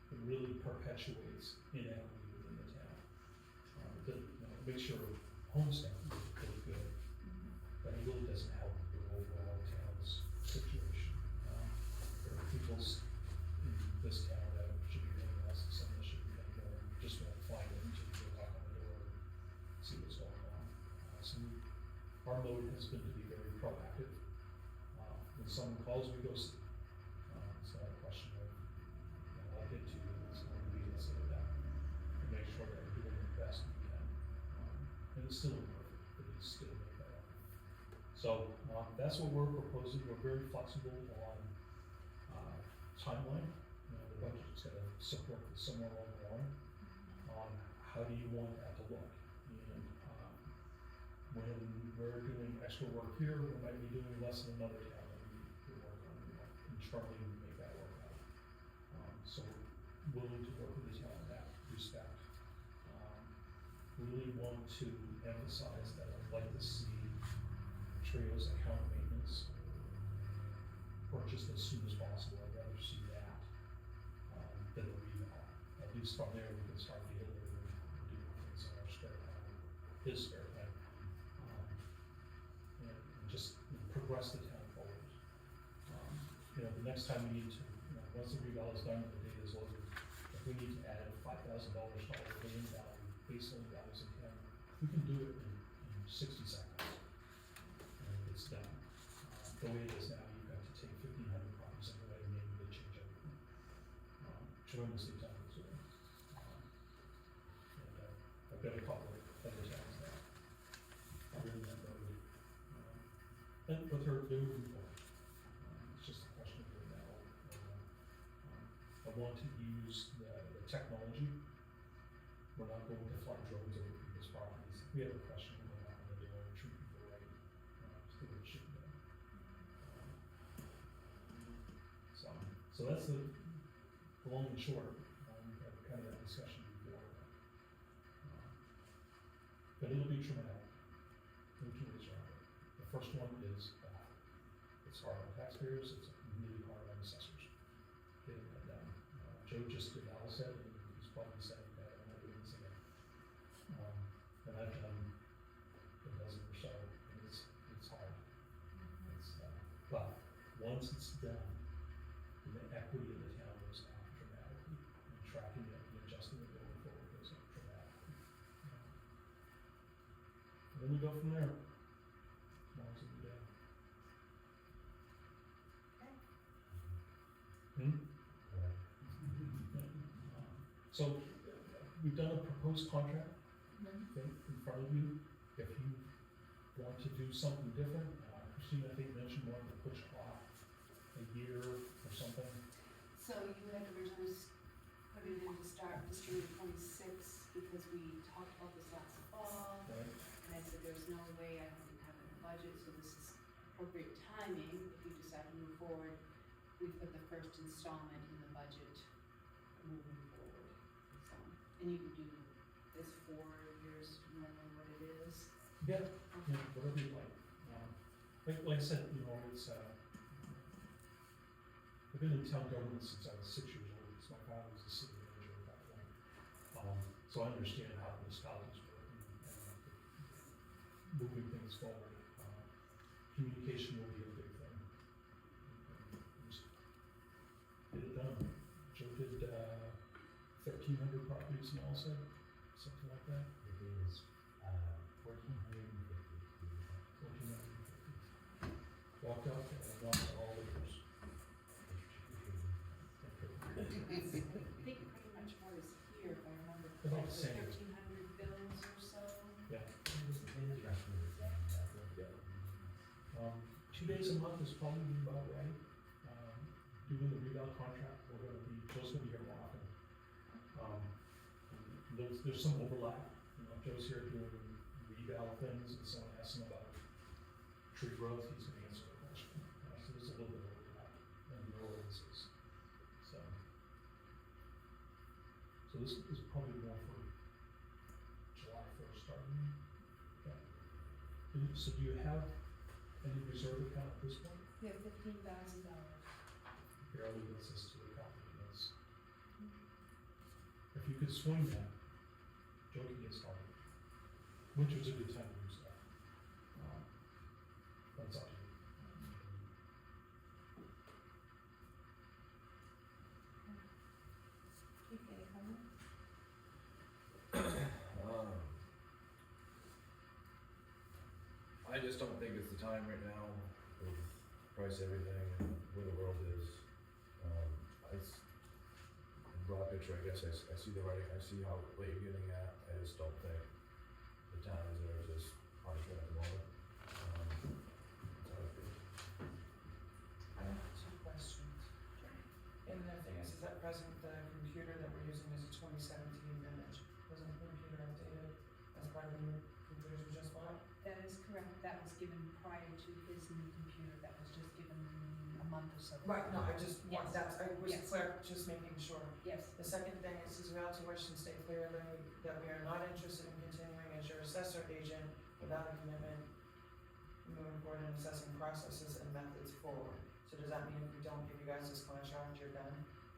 It really perpetuates inequity within the town. Makes your homestead look really good, but it really doesn't help your overall town's situation. There are people's in this town that should be paying less, and some that should be paying more, and you just won't find it until you go knock on the door and see what's going on. Our mode has been to be very proactive. When someone calls, we go see. It's not a question of, I'll get to you, it's going to be this or that, and make sure that we're doing the best we can. And it's still imperfect, but we still make that effort. So, that's what we're proposing. We're very flexible on, timeline. The budget's gotta support this somewhere along the line. How do you want that to look? And, when we're doing extra work here, we might be doing less in another town, and we work on, internally to make that work out. So we're willing to work with the town in that respect. really want to emphasize that I'd like to see Trio's account maintenance purchased as soon as possible. I'd rather see that, than a revamp. At least from there, we can start dealing with things in our spare time, his spare time. And just progress the town forward. You know, the next time we need to, you know, once the reval is done and the data is loaded, if we need to add $5,000 to all the land value, baseline values in town, we can do it in 60 seconds. And it's done. The way it is now, you've got to take 1,500 copies of it and maybe change everything. Tremendously time consuming. And I've got a couple of other towns that are in that mode. But they're moving forward. It's just a question of now. I want to use the technology. We're not going to fly drones over people's properties. We have a question going on whether they want to treat people right. It's the way it should be done. So that's the long and short. We had kind of that discussion before. But it'll be traumatic. No two ways around it. The first one is, it's hard on taxpayers, it's really hard on assessors. Getting that done. Joe just did Alset, and he's probably saying that I'm not doing this again. And I've done a dozen or so, and it's hard. But once it's done, the equity of the town goes up dramatically, and tracking it and adjusting it going forward goes up dramatically. And then we go from there, as long as we do. So, we've done a proposed contract, in front of you. If you want to do something different, Christine, I think mentioned wanting to push off a year or something. So you had originally put it in to start this June 26th because we talked about this last fall. Right. And I said, there's no way I didn't have it in the budget, so this is appropriate timing if you decide to move forward. We put the first installment in the budget moving forward. So, and you can do this 4 years, normally what it is. Yeah, whatever you like. Like I said, you know, it's, I've been in town government since I was 6 years old, because my father was the city manager at that point. So I understand how municipalities work and moving things forward. Communication will be a big thing. And just get it done. Joe did 1,300 properties in Allsett, something like that. It is, 1,450. 1,450. Walked out and walked all the doors. I think pretty much what is here, if I remember About the correctly, same. 1,300 bills or so. Yeah. It is roughly the same, yeah. 2 days a month is probably about right. Doing the reval contract, we're gonna be, Joe's gonna be here more often. There's some overlap, you know, Joe's here doing reval things, and someone asks him about tree growth, he's gonna answer the question. So there's a little bit of overlap, and no ordinances. So this is probably more for July 1st starting. Yeah. So do you have any reserve account at this point? We have $15,000. Barely gets us to the company is. If you could swing that, Joe can get started. Winter's a good time to do stuff. That's up to you. Keep any comments? I just don't think it's the time right now with price everything and where the world is. In broad picture, I guess, I see the writing, I see how what you're getting at, I just don't think the town deserves this punishment at the moment. That's how I feel. I have 2 questions. And the thing is at present, the computer that we're using is a 2017 vintage. Wasn't the computer updated as part of the new computers we just bought? That is correct. That was given prior to his new computer. That was just given a month or so ago. Right, no, I just want, Yes. that's, I was Yes. clear, just making sure. Yes. The second thing is we also wish to state clearly that we are not interested in continuing as your assessor agent without a commitment, moving forward in assessing processes and methods forward. So does that mean if we don't give you guys this contract, you're done?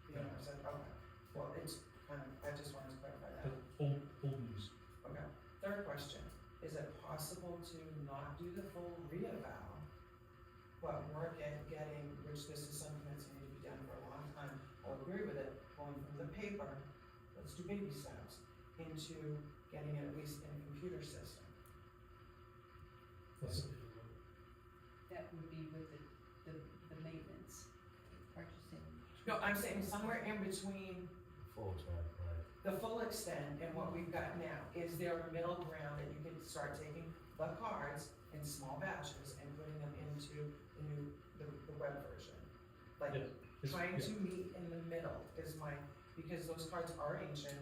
Being our assessor, okay, well, it's kind of, I just wanted to clarify that. Old news. Okay, third question, is it possible to not do the full re-eval, but work at getting, which this is something that's needed to be done for a long time, I'll agree with it, going from the paper, let's do baby steps, into getting it at least in a computer system. That's it. That would be with the maintenance. Purchasing. No, I'm saying somewhere in between Full extent, right? the full extent and what we've got now, is there a middle ground that you could start taking the cards in small batches and putting them into the web version? Like, Yeah, it's- trying yeah. to meet in the middle is my, because those cards are ancient.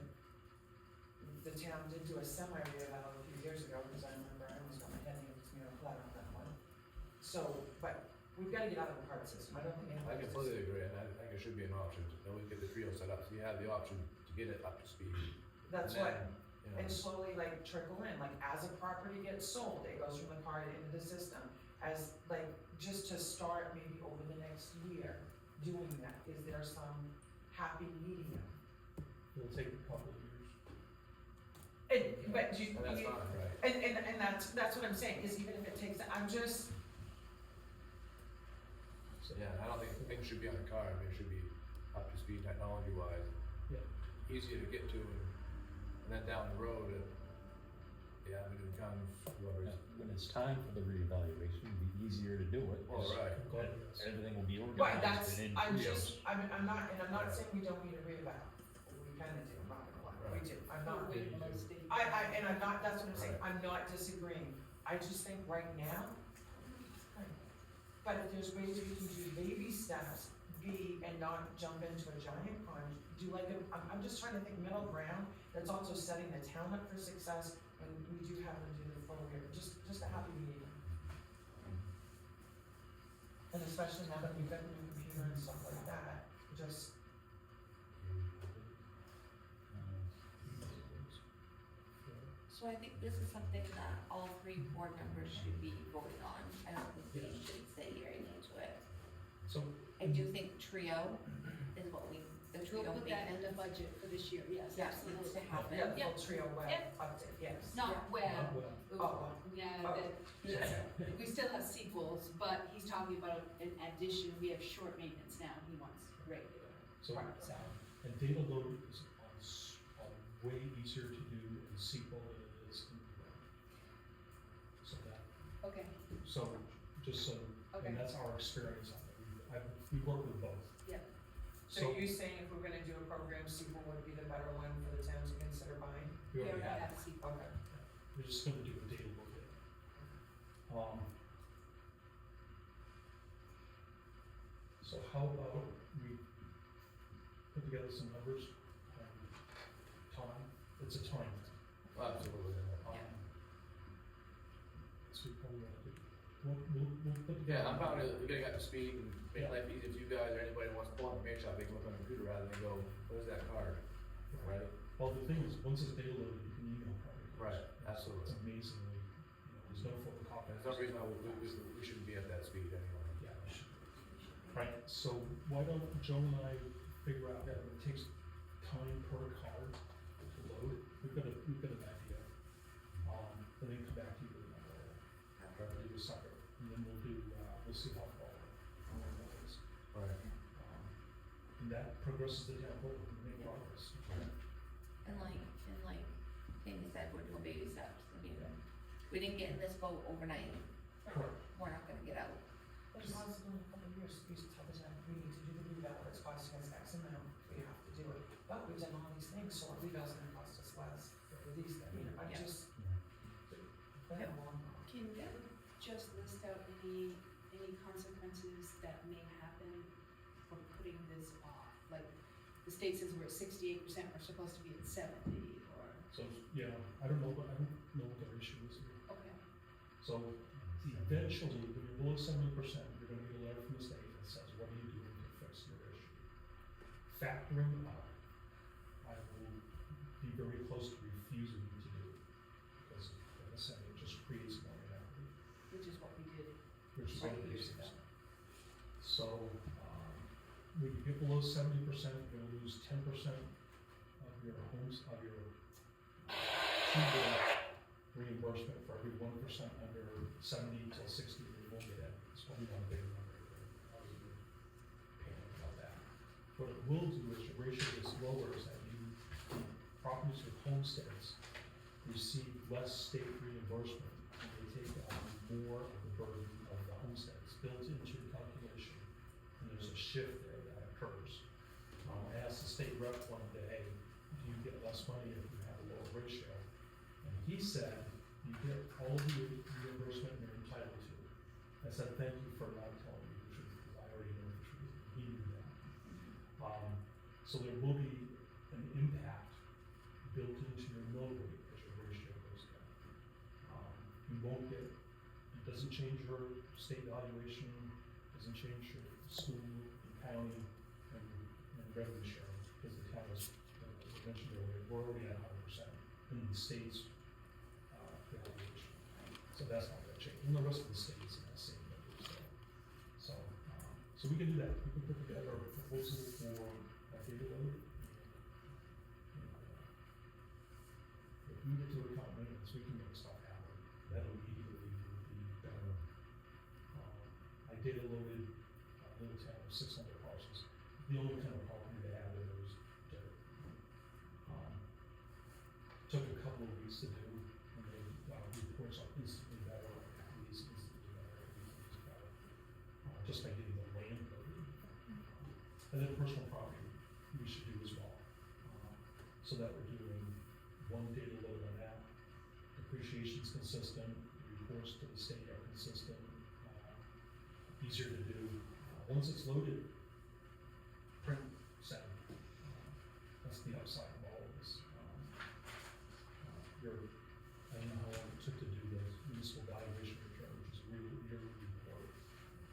The town did do a semi-reeval a few years ago, because I remember I almost got my head in a flat on that one. So, but we've gotta get out of the card system, I don't think I anybody's. completely agree, and I think it should be an option, and we get the trio set up, so you have the option to get it up to speed. That's And what, then, you know, and slowly like trickle in, like as a property gets sold, it goes from the card into the system. As like, just to start maybe over the next year doing that, is there some happy medium? It'll take a couple of years. But you, And that's you- fine, right? and that's what I'm saying, is even if it takes, I'm just, So, yeah, I don't think things should be on a card, I mean, it should be up to speed technology wise. Yeah. Easier to get to, and then down the road, yeah, when it becomes whoever's. When it's time for the reevaluation, it'll be easier to do it. Well, right. Okay, yes. Everything will be right, that's, organized and in I'm trios. just, I'm not saying we don't need a reeval, we kinda do, I'm not gonna lie, we do, I'm not. Wait, most states. And I'm not, that's what I'm saying, I'm not disagreeing, I just think right now, but if there's ways we can do baby steps, and not jump into a giant pond, do like I'm just trying to think middle ground, that's also setting the town up for success, when we do have them do the full year, just a happy medium. And especially now that we've got the new computer and stuff like that, just, So I think this is something that all three board members should be voting on. I don't think we Yeah. should say your name to it. So, I do think trio is what we, the We'll trio put that in the maintenance. budget for this year, yes, That needs absolutely. to happen. yeah, the Yep. full trio web Yep. update, yes. Not web, not well. Oh, yeah, Oh. that, we still have sequels, but he's talking about an addition, we have short maintenance now, he wants regular. So, So, and data load is way easier to do in SQL than it is in Word. So that, okay, so, just so, Okay. and that's our experience on it, we work with both. yeah, So you're saying if we're gonna do a program, SQL would be the better one for the town to consider buying? We we already already have, have sequel. Okay. we're just gonna do a data load. So how about we put together some numbers, time, it's a time. Absolutely. So what we wanna do, we'll put together. Yeah, I'm proud of getting up to speed and make Yeah. life easy for you guys, or anybody who wants to pull up a main shop, they can look on the computer rather than go, where's that card? Right? Well, the thing is, once it's data loaded, you can email probably. Right, absolutely. It's amazingly, there's no photocopy. And there's no reason why we shouldn't be at that speed anyway. Yeah, we should. Right, so why don't Joe and I figure out that it takes time per card to load, we've got an idea. And then come back to you with a number, or do a sucker, and then we'll see how far that is. Right. And that progresses the town forward, we make progress. And like Amy said, we're doing baby steps. I mean, we didn't get in this boat overnight. Correct. We're not gonna get out. But possibly in a couple of years, we used to tell the town, we need to do the reval, it's costing us X amount, we have to do it. But we've done all these things, so our reval's gonna cost us less for these, I mean, I Yeah. just. Been a long haul. Can you just list out any consequences that may happen for putting this off? Like, the state says we're at 68%, we're supposed to be at 70, or, So, yeah, I don't know what their issue is here. okay, So eventually, when you're below 70%, you're gonna get a letter from the state that says, what are you doing to fix your issue? Factoring up, I will be very close to refusing to do it, because solar bases. So, when you get below 70%, you're gonna lose 10% of your homes, of your true reimbursement for every 1% under 70 till 60, you won't get it. It's only one big number. Paying about that. What it will do is your ratio gets lower, is that you, properties with homesteads receive less state reimbursement, and they take on more of the burden of the homestead. It's built into the calculation, and there's a shift there that occurs. I asked the state rep one day, do you get less money if you have a lower ratio? And he said, you get all the reimbursement you're entitled to. I said, thank you for not telling me the truth, because I already know the truth, and he knew that. So there will be an impact built into your mill rate as your ratio goes down. You won't get, it doesn't change your state valuation, doesn't change your school, and county, and revenue sharing, because the town is, as I mentioned earlier, we're already at 100% in the state's valuation. So that's not gonna change, and the rest of the state's in that same number, so we can do that, we can put together a proposal for a data load. If we get to account maintenance, we can make stuff happen, that'll immediately be better. I data loaded a little town of 600 parcels, the only kind of property they have in those dirt. Took a couple of weeks to do, and then reports are instantly better, these instantly better, everything's better. Just by getting the land loaded. And then personal property, we should do as well. So that we're doing one data load on that, depreciation's consistent, reports to the state are consistent, easier to do. Once it's loaded, print, send. That's the upside of all of this. I don't know how long it took to do the municipal valuation return, which is a really yearly report.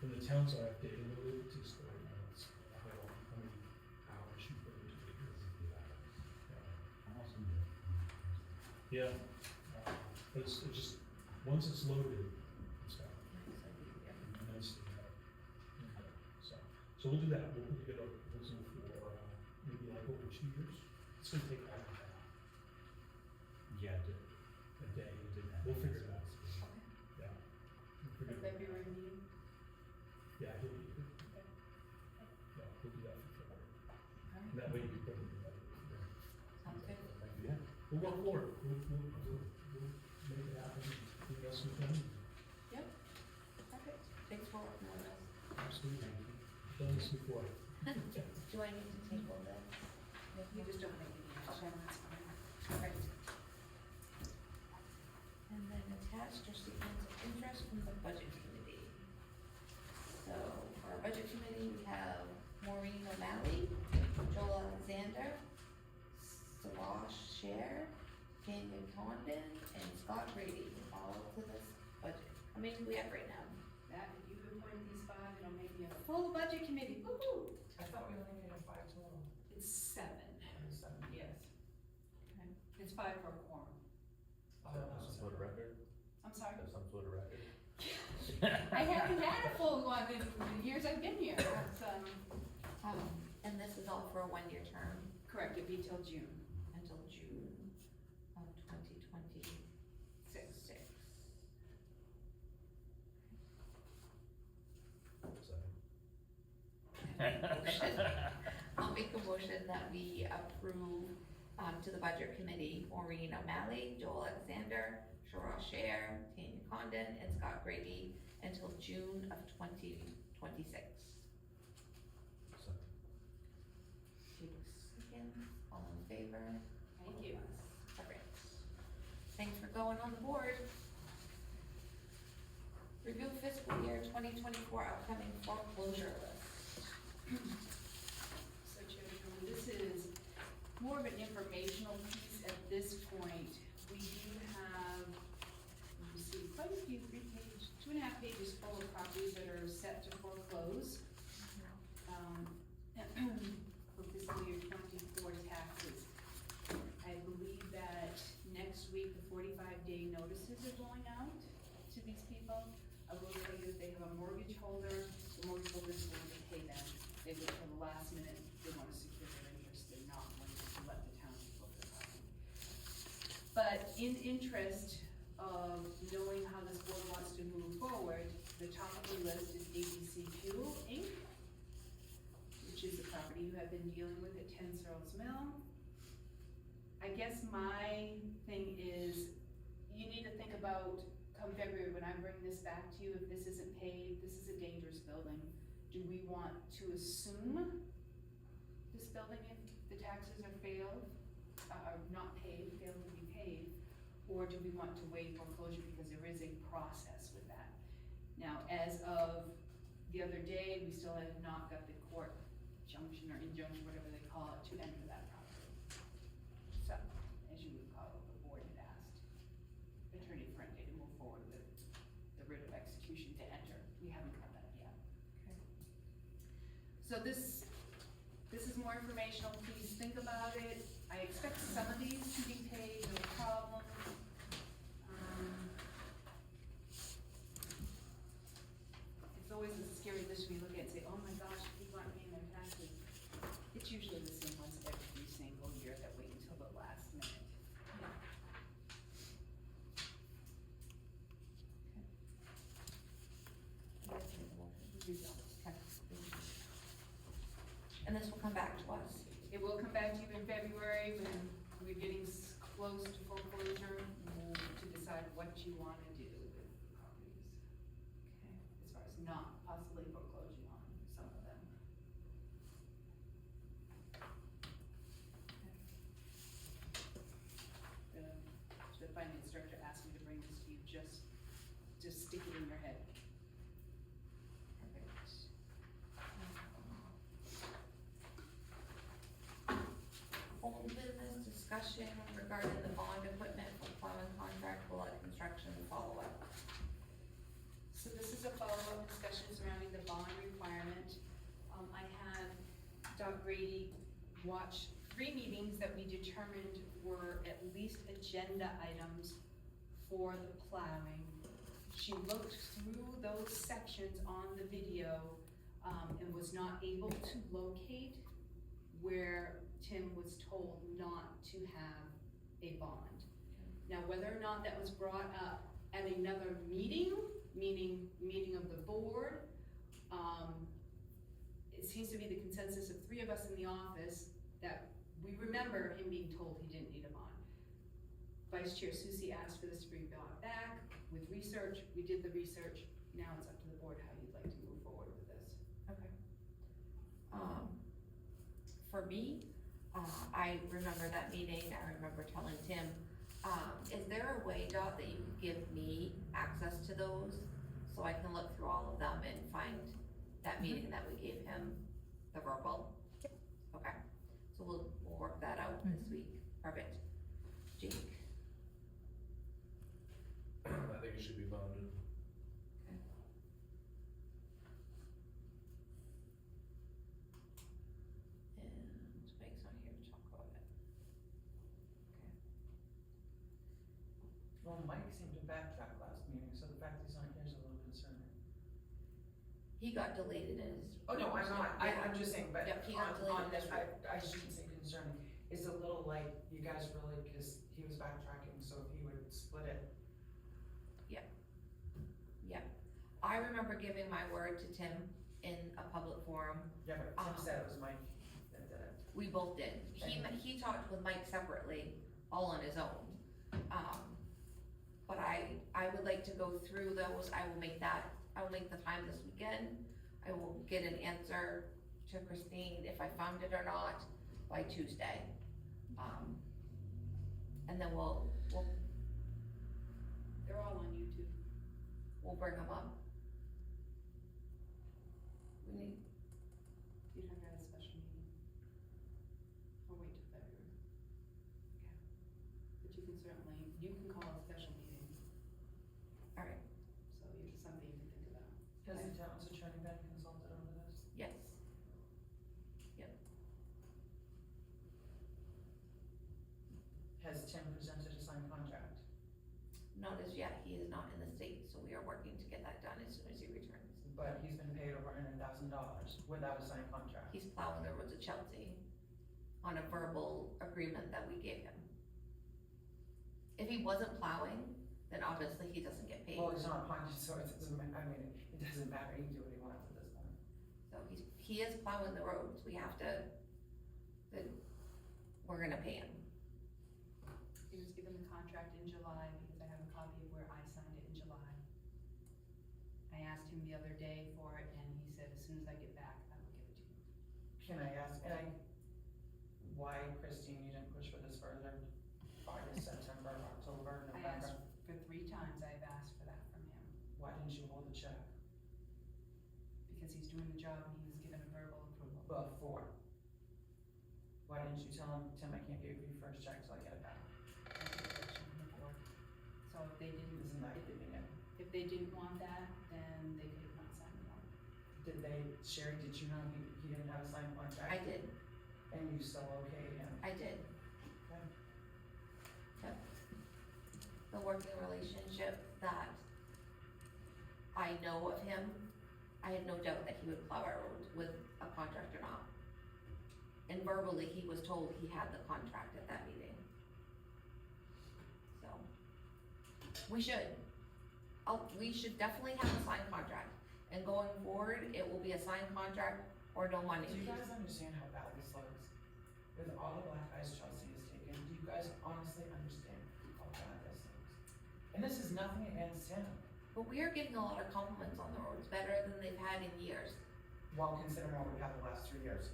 When the towns that have data loaded, it's just like, how many hours you put into it. Yeah, but it's just, once it's loaded, it's got immensely better. So we'll do that, we'll put together a proposal for, maybe like over 2 years. It's gonna take like a Yeah, day, we'll figure it out. Yeah. We'll figure it out. February meeting? Yeah, he'll be here. Yeah, we'll do that for February. And that way you can put it in the budget. Sounds good. Yeah, we'll work forward, we'll make it happen, do the best we can. Perfect. Thanks for working on this. Absolutely. Done this before. Do I need to table this? You just don't make any action, that's fine. Perfect. And then attached are statements of interest from the budget committee. So for our budget committee, we have Maureen O'Malley, Joel Alexander, Swash Share, Daniel Condon, and Scott Grady, all to this budget. How many do we have right now? That, if you could appoint these 5, it'll make me a full budget committee, woo-hoo! I thought we only needed 5 total. It's 7, 7. yes. It's 5 for a quorum. Some sort of record, I'm sorry? have some sort of record. I haven't had a full one in the years I've been here, that's, And this is all for a 1-year term correct, it'd be till June. until June of 2026. I'll make a motion that we approve, to the budget committee, Maureen O'Malley, Joel Alexander, Cheryl Share, Tanya Condon, and Scott Grady until June of 2026. Seconds, all in favor? Thank you. Perfect. Thanks for going on the board. Review fiscal year 2024 upcoming foreclosure list. So Chairman, this is more of an informational piece at this point. We do have, you see, quite a few, 2.5 pages full of properties that are set to foreclose. For fiscal year 24 taxes. I believe that next week, the 45-day notices are going out to these people. I will tell you that they have a mortgage they wait till the last minute, they wanna secure their interest, they're not wanting to let the townspeople decide. But in interest of knowing how this board wants to move forward, the top of the list is ABC Fuel Inc., which is the property you have been dealing with at 10 Searles Mill. I guess my thing is, you need to think about, come February, when I bring this back to you, if this isn't paid, this is a dangerous building. Do we want to assume this building, if the taxes are not paid, failed to be paid? Or do we want to waive foreclosure because there is a process with that? Now, as of the other day, we still have not got the court junction or injunction, whatever they call it, to enter that property. So, as you would call it, the board had asked Attorney Ferrante to move forward with the writ of execution to enter. We haven't got that yet. So this is more informational, please think about it. I expect some of these to be paid, no problem. It's always a scary list when you look at it and say, oh my gosh, people aren't paying their taxes. It's usually the same ones every single year that wait until the last minute. And this will come back to us. It will come back to you in February when we're getting close to foreclosure, to decide what you wanna do with the properties. As far as not possibly foreclosing on some of them. The finance director asked me to bring this to you, just stick it in your head. Old business discussion regarding the bond equipment for plowing contract, bullet construction follow-up. So this is a follow-up discussion surrounding the bond requirement. I had Doug Grady watch 3 meetings that we determined were at least agenda items for the plowing. She looked through those sections on the video, and was not able to locate where Tim was told not to have a bond. Now, whether or not that was brought up at another meeting, meeting of the board, it seems to be the consensus of 3 of us in the office that we remember him being told he didn't need a bond. Vice Chair Susie asked for this to be brought back with research. We did the research. Now it's up to the board how you'd like to move forward with this. Okay. For me, I remember that meeting, I remember telling Tim, is there a way, Dot, that you can give me access to those? So I can look through all of them and find that meeting that we gave him, the verbal? Okay, so we'll work that out this week, perfect. Jake? I think it should be bonded. Okay. And Mike's not here to talk about it. Okay. Well, Mike seemed to backtrack last meeting, so the fact he's not here is a little concerning. He got deleted in his. Oh, no, I'm not, Yeah. I'm just saying, but Yep, he got on deleted. this, I shouldn't say concerning. It's a little like, you guys really, cause he was backtracking, so if he would split it. I remember giving my word to Tim in a public forum. Yeah, but Tim said it was Mike that did it. We both did. He talked with Mike separately, all on his own. But I would like to go through those. I will make the time this weekend. I will get an answer to Christine if I found it or not by Tuesday. And then we'll They're all on YouTube. bring them up. We need, You'd have to have a special meeting. Or wait till February. Okay. But you can call a special meeting, alright, so it's something you can think about. Has the town's attorney been consulted over this? yes. Has Tim presented a signed contract? Not as yet. He is not in the state, so we are working to get that done as soon as he returns. But he's been paid over $100,000 $10,000 without a signed contract. He's plowing the roads of Chelsea on a verbal agreement that we gave him. If he wasn't plowing, then obviously he doesn't get paid. Well, it's not appointed, so it doesn't, I mean, it doesn't matter, he can do what he wants at this point. So he is plowing the roads, we have to, we're gonna pay him. He was given the contract in July because I have a copy of where I signed it in July. I asked him the other day for it and he said, as soon as I get back, I will give it to you. Can I ask, why, Christine, you didn't push for this further? August, September, October, I November? asked for 3 times, I've asked for that from him, Why didn't you hold the check because he's doing the job and he was given a verbal approval. before? Why didn't you tell him, Tim, I can't give you your first check till I get it back? I did election before. So if they didn't, Isn't that giving it? if they didn't want that, then they could have not signed the warrant. Did they, Sherry, did you know he didn't have a signed contract? I did, And you still okayed him? I did. Okay. Yep. The working relationship that I know of him, I had no doubt that he would plow our roads with a contract or not. And verbally, he was told he had the contract at that meeting. So, we should definitely have a signed contract. And going forward, it will be a signed contract or no money. Do you guys understand how bad this looks? With all the black eyes Chelsea has taken, do you guys honestly understand how bad this looks? And this is nothing against him, But we are getting a lot of compliments on the roads, better than they've had in years. while considering what we've had the last 3 years.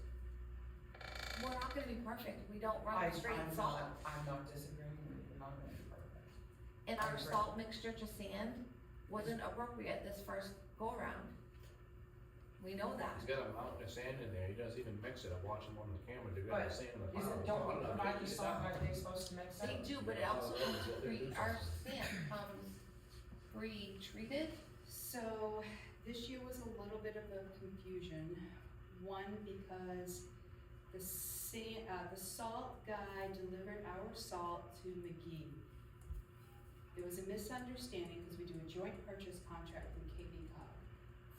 We're not gonna be perfect, we don't run straight salt. I'm not disagreeing with you, we're not gonna be perfect. And I our agree. salt mixture to sand wasn't appropriate this first go around. We know that. He's got a mountain of sand in there, he doesn't even mix it, I watch him on the camera, they've got But the sand in the Is pile. it, don't we provide you salt, are they supposed to mix They it? do, but it also comes our sand comes pre-treated. So this year was a little bit of a confusion. One, because the salt guy delivered our salt to McGee. There was a misunderstanding because we do a joint purchase contract through KB Cog.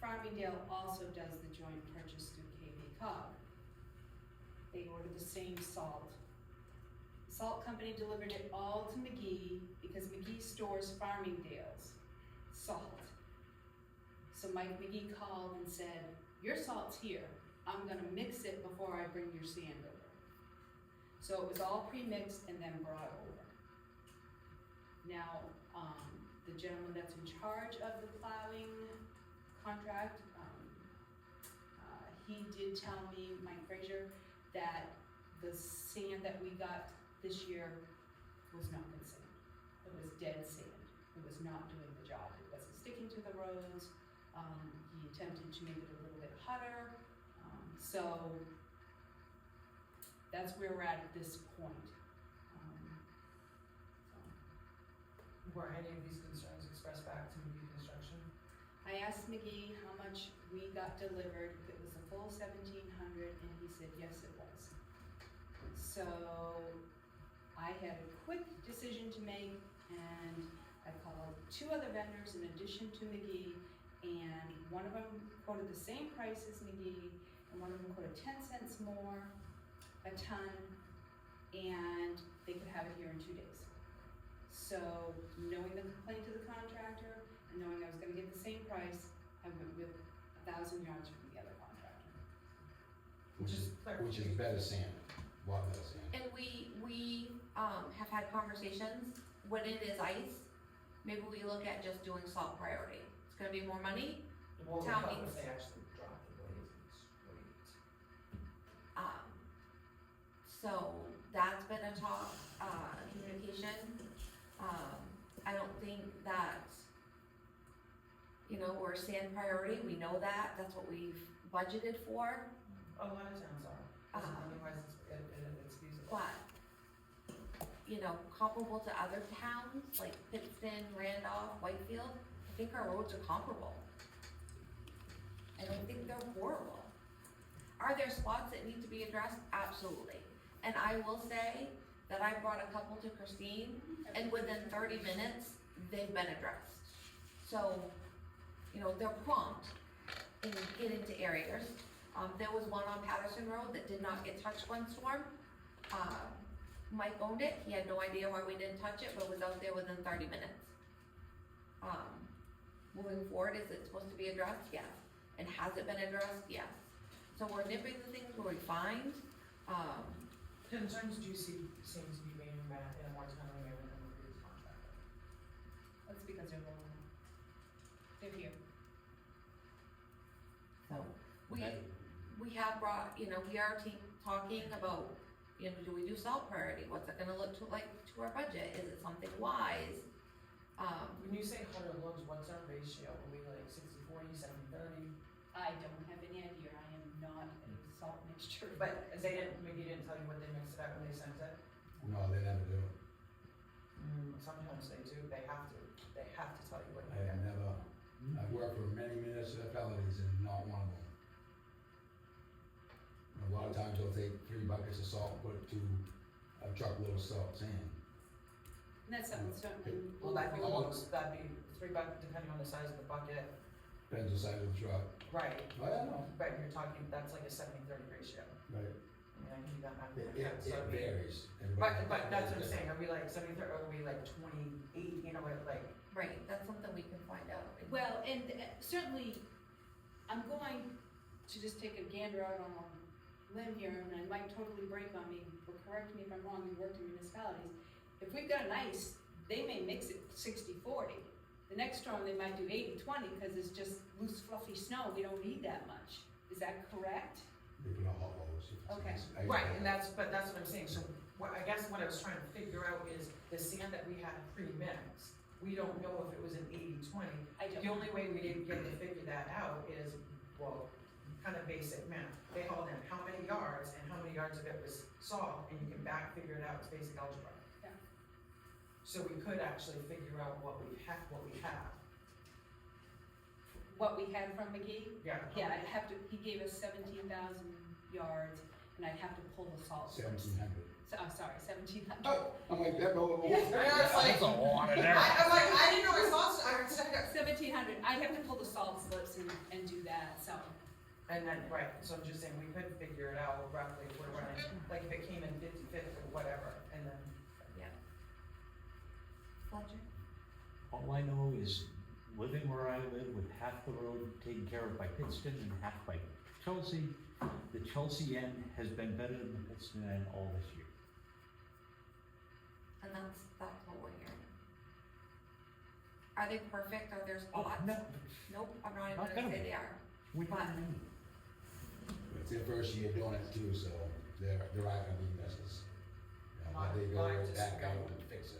Farmingdale also does the joint purchase through KB Cog. They ordered the same salt. The salt company delivered it all to McGee because McGee stores Farmingdale's salt. So Mike McGee called and said, your salt's here, I'm gonna mix it before I bring your sand over. So it was all pre-mixed and then brought over. Now, the gentleman that's in charge of the plowing contract, he did tell me, Mike Frazier, that the sand that we got this year was not good sand. It was dead sand. It was not doing the job. It wasn't sticking to the roads. He attempted to make it a little bit hotter. So that's where we're at this point. Were any of these concerns expressed back to McGee Construction? I asked McGee how much we got delivered, if it was the full 1,700, and he said, yes, it was. So I had a quick decision to make, and I called 2 other vendors in addition to McGee, and one of them quoted the same price as McGee, and one of them quoted 10 cents more a ton, and they could have it here in 2 days. So, knowing the complaint to the contractor, and knowing I was gonna get the same price, I went with 1,000 yards from the other contractor. Which is better sand, what better sand? And we have had conversations, when it is ice, maybe we look at just doing salt priority. It's gonna be more money, Well, Town what meets. if they actually drop the blades and straight? so that's been a talk, communication. I don't think that, we're sand priority, we know that, that's what we've budgeted for, A lot of towns are, otherwise it's feasible. but, comparable to other towns, like Pittston, Randolph, Whitefield, I think our roads are comparable. I don't think they're horrible. Are there spots that need to be addressed? Absolutely. And I will say that I brought a couple to Christine, and within 30 minutes, they've been addressed. So, they're prompt in it into areas. There was one on Patterson Road that did not get touched one storm. Mike owned it, he had no idea why we didn't touch it, but was out there within 30 minutes. Moving forward, is it supposed to be addressed? Yes. And has it been addressed? Yes. So we're nipping the things where we find. Concerns do seem to be being met in a more timely manner than the previous contract. That's because they're local. They're here. So we have brought, we are talking about, do we do salt priority? What's it gonna look like to our budget? Is it something wise? When you say 100 loads, what's our ratio? Are we like 60/40, 70/30? I don't have any idea, I am not a salt mixture. But they didn't, maybe you didn't tell you what they mixed it out when they sent it? No, they never do. Sometimes they do, they have to tell you what I you have get. never, I've worked for many municipalities and not one of them. A lot of times they'll take 3 buckets of salt, put it to a truckload of salt sand. And that's something certainly. Well, that'd be Oh. close, that'd be 3 buckets, depending on the size of the bucket. Depends the size of the truck. Right. Oh, yeah, no. But you're talking, that's like a 70/30 ratio. Right. I mean, I can do that math. It varies. But that's what I'm saying, are we like 70/30, or are we like 28, like, Right, that's something we can find out. Well, and certainly, I'm going to just take a gander out on a limb here, and I might totally break on me, or correct me if I'm wrong, you worked in municipalities. If we've got an ice, they may mix it 60/40. The next storm, they might do 80/20, because it's just loose fluffy snow, we don't need that much. Is that correct? They put a hot loads. Okay. right, and that's what I'm saying, so I guess what I was trying to figure out is the sand that we had pre-mixed, we don't know if it was an 80/20. I don't. The only way we didn't get to figure that out is, well, kind of basic math. They hauled in how many yards and how many yards of it was salt, and you can back figure it out, it's basic algebra. Yeah. So we could actually figure out what we have. What we had from McGee? Yeah. Yeah, I'd have to, he gave us 17,000 yards, and I'd have to pull the salt first. 1,700. So, I'm sorry, 1,700. Oh, I'm like, that, That's a lot in there. I'm like, I didn't know I saw, I said, 1,700, I'd have to pull the salt slips and do that, so. and then, right, so I'm just saying, we could figure it out roughly if we're running, like if it came in 50/50 or whatever, and then. Fletcher? All I know is living where I live with half the road taken care of by Pittston and half by Chelsea, the Chelsea end has been better than the Pittston end all this year. And that's what we're hearing. Are they perfect? Are there spots? No, Nope, I'm not even Not gonna gonna say be. they are. we don't But- need. It's their first year doing it too, so there are gonna be misses. But they go back out and fix it.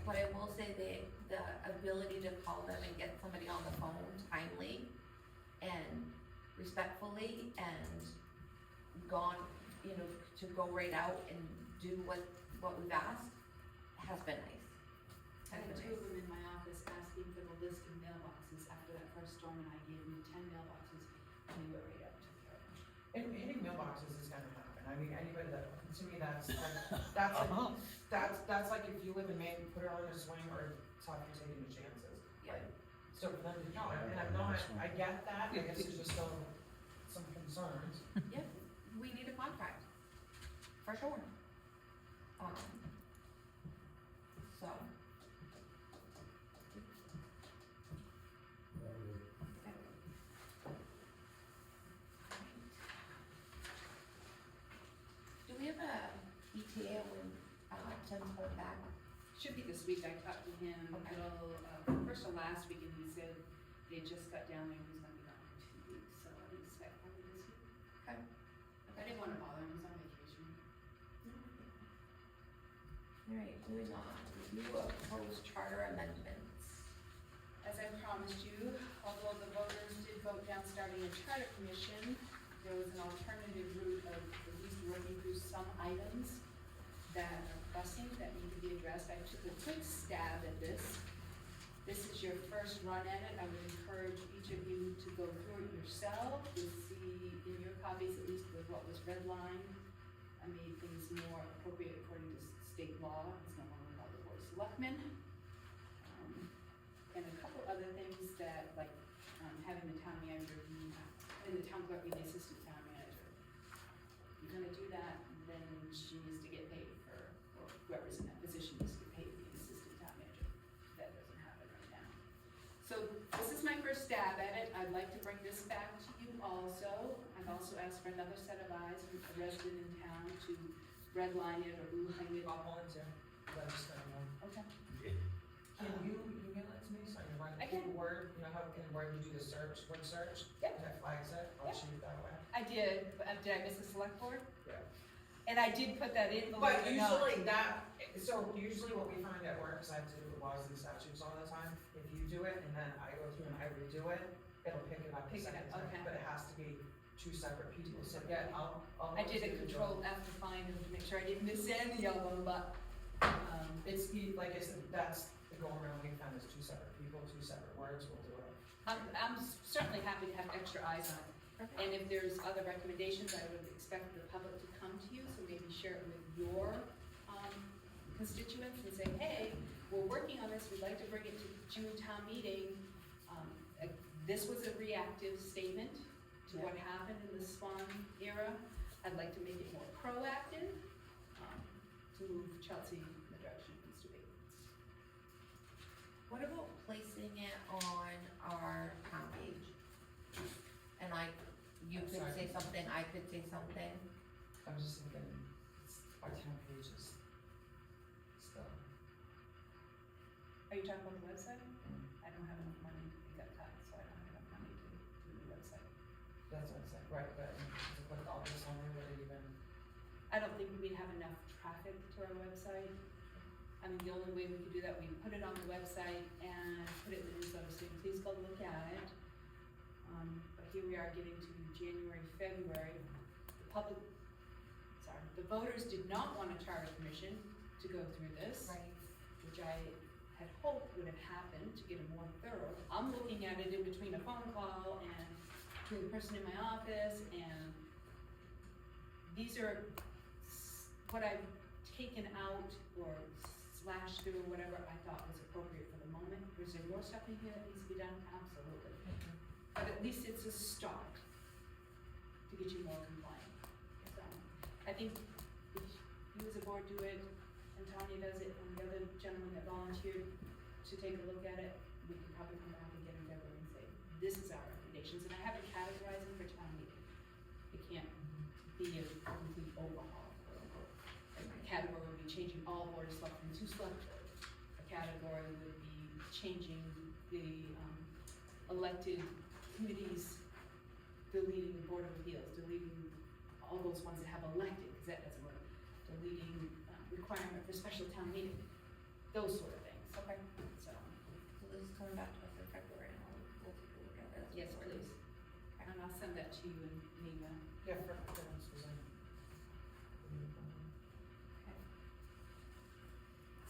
But I will say the ability to call them and get somebody on the phone timely and respectfully and to go right out and do what we've asked has been nice. I had two of them in my office asking for the list of mailboxes after that first storm, and I gave them 10 mailboxes, and they were right up to the door. And hitting mailboxes is gonna happen, I mean, anybody that, to me, that's like if you live in Maine, put it on a swing or stop you taking your chances. Yeah. So for them to, no, and I'm not, I get that, I guess there's just still some concerns. Yep, we need a contract, for sure. So. Do we have a ETA when, Tim's coming back? Should be this week, I talked to him Okay. first of last week, and he said they just got down there, he was gonna be gone for 2 weeks, so I expect probably this week. Okay. I didn't wanna bother him, he's on vacation. Alright, moving on, review of proposed charter amendments. As I promised you, although the voters did vote down starting a charter commission, there was an alternative route of at least working through some items that are pressing, that need to be addressed. I took a quick stab at this. This is your first run at it. I would encourage each of you to go through it yourself, to see in your copies at least with what was redlined. I made things more appropriate according to state law. It's no longer about the board of selectmen. And a couple other things that, like, having the town manager be about being the assistant town manager. If you're gonna do that, then she needs to get paid for, or whoever's in that position needs to get paid to be an assistant town manager. That doesn't happen right now. So this is my first stab at it. I'd like to bring this back to you also. I've also asked for another set of eyes from a resident in town to redline it or blue line it. I'll volunteer, let us know. Okay. Can you email it to me, so I can find I it can. in Word, you know how in Word you do the search, word search? Yep. And that flags it, I'll Yep. shoot it that way. I did, but did I miss the select board? Yeah. And I did put that in, believe But it or not. usually usually what we find at work, cause I have to do laws and statutes all the time, if you do it and then I go through and I redo it, it'll pick it up the Pick it second up, time, okay. but it has to be two separate people, so yeah, I'll. I did a do the control job. F to find them to make sure I didn't miss any of them, but, Like I said, that's the go around we found is two separate people, two separate words, we'll do it. I'm certainly happy to have extra eyes on it. And if there's other recommendations, I would expect the public to come to you, so maybe share it with your, constituents and say, hey, we're working on this, we'd like to bring it to June town meeting. This was a reactive statement to what happened in the Swan era. I'd like to make it more proactive, to move Chelsea in the direction it needs to be. What about placing it on our town page? And you I'm could sorry. say something, I could say something. I'm just thinking, our town pages, still. Are you talking about the website? I don't have enough money, it got cut, so I don't have enough money to do the website. That's what I'm saying, right, but to put all this on there, would it even? I don't think we'd have enough traffic to our website. I mean, the only way we could do that, we put it on the website and put it in the newsletter, so please go look at it. But here we are getting to January, February, the voters did not want a charter commission to go through this. Which I had hoped would have happened to get it more thorough. I'm looking at it in between a phone call and between the person in my office, and these are what I've taken out or slashed through or whatever I thought was appropriate for the moment. Is there more stuff in here that needs to be done? Absolutely. But at least it's a start to get you more compliant. So, I think if you as a board do it, and Tanya does it, and the other gentleman that volunteered to take a look at it, we can probably come back and get together and say, this is our recommendations, and I haven't categorized them for town meeting. It can't be a complete overhaul, quote unquote. A category would be changing all board of selectmen to select board. A category would be changing the, elected committees, deleting the board of appeals, deleting all those ones that have elected, because that doesn't work. Deleting requirement for special town meeting, those sort of things. Okay. So, So this is coming back to us in February, and we'll take a look at it. yes, please. And I'll send that to you in an email. Yeah, for Susan.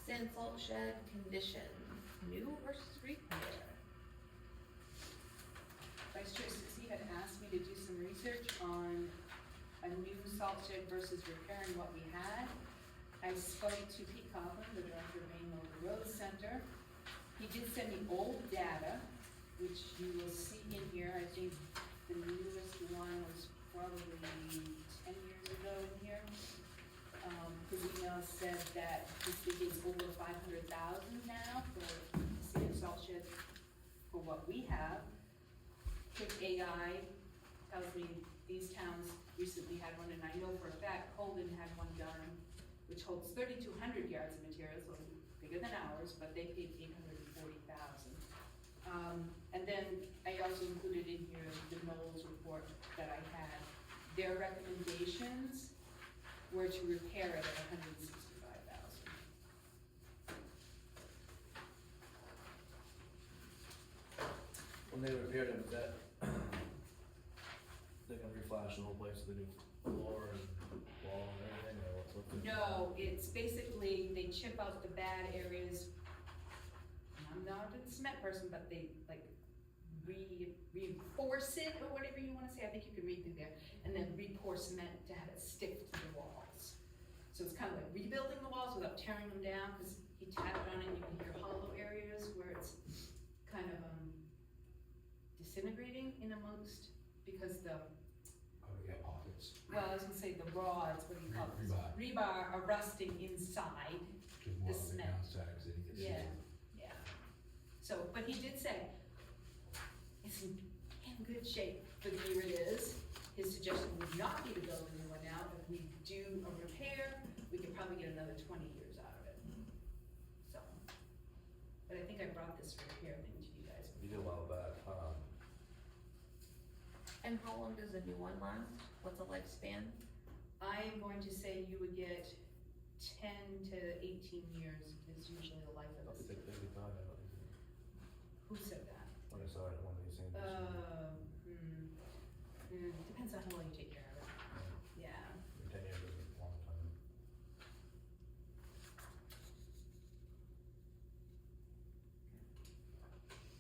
Sand salt shed condition, new versus repair. Vice Chair Suzie had asked me to do some research on a new salt shed versus repairing what we had. I spoke to Pete Coughlin, the director of Maine Local Road Center. He did send me old data, which you will see in here. I think the newest one was probably 10 years ago in here. His email said that he's thinking it's over 500,000 now for the sand salt shed for what we have. Quick AI tells me these towns recently had one, and I know for a fact Holden had one done, which holds 3,200 yards of material, so bigger than ours, but they paid $840,000. And then I also included in here the Knowles report that I had. Their recommendations were to repair it at $165,000. When they repaired it, was that, they're gonna reflash the whole place with the new floor and wall and everything, or what's the? No, it's basically, they chip out the bad areas. I'm not a cement person, but they like reinforce it, or whatever you wanna say, I think you can read through there, and then re-pour cement to have it stick to the walls. So it's kind of like rebuilding the walls without tearing them down, cause he tapped on it, and you can hear hollow areas where it's kind of disintegrating in amongst, because the boards. well, I was gonna say the rods, what do you call it? Rebar. Rebar are rusting inside. Give more The of the cement. downside, 'cause then you can see Yeah, it. yeah. So, but he did say, it's in damn good shape for the year it is. His suggestion would not be to build a new one now, but if we do a repair, we could probably get another 20 years out of it. So, but I think I brought this repair thing to you guys. You did a while back, And how long does a new one last? What's the lifespan? I am going to say you would get 10 to 18 years is usually the life I of think this. every time, Who said that? when I saw it, one of these things. Depends on how well you take care of it. Yeah. 10 years is a long time.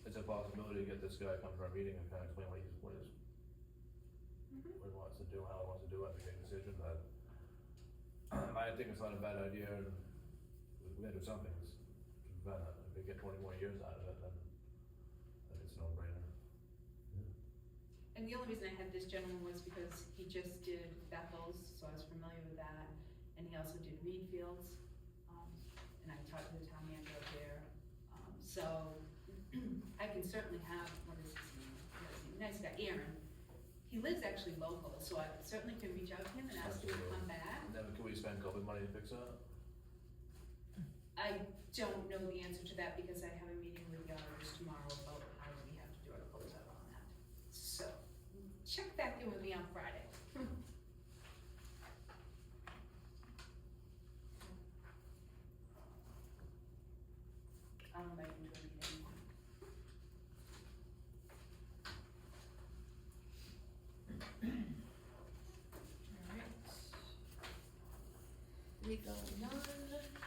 It's a possibility to get this guy come for a meeting and kind of explain what he wants to do, how he wants to do it, make a decision, but I think it's not a bad idea, and we gotta do something, it's better, if we get 20 more years out of it, then it's no brainer. And the only reason I had this gentleman was because he just did Bethel's, so I was familiar with that, and he also did Reed Fields, and I talked to the town manager up there, so I can certainly have, what is his name? Nice guy, Aaron. He lives actually local, so I certainly can reach out to him and ask him to come back. And then can we spend COVID money to fix that? I don't know the answer to that because I have a meeting with the auditors tomorrow about how we have to do our closeout on that. So, check back in with me on Friday. I'll invite you to a meeting. Alright. Legal none,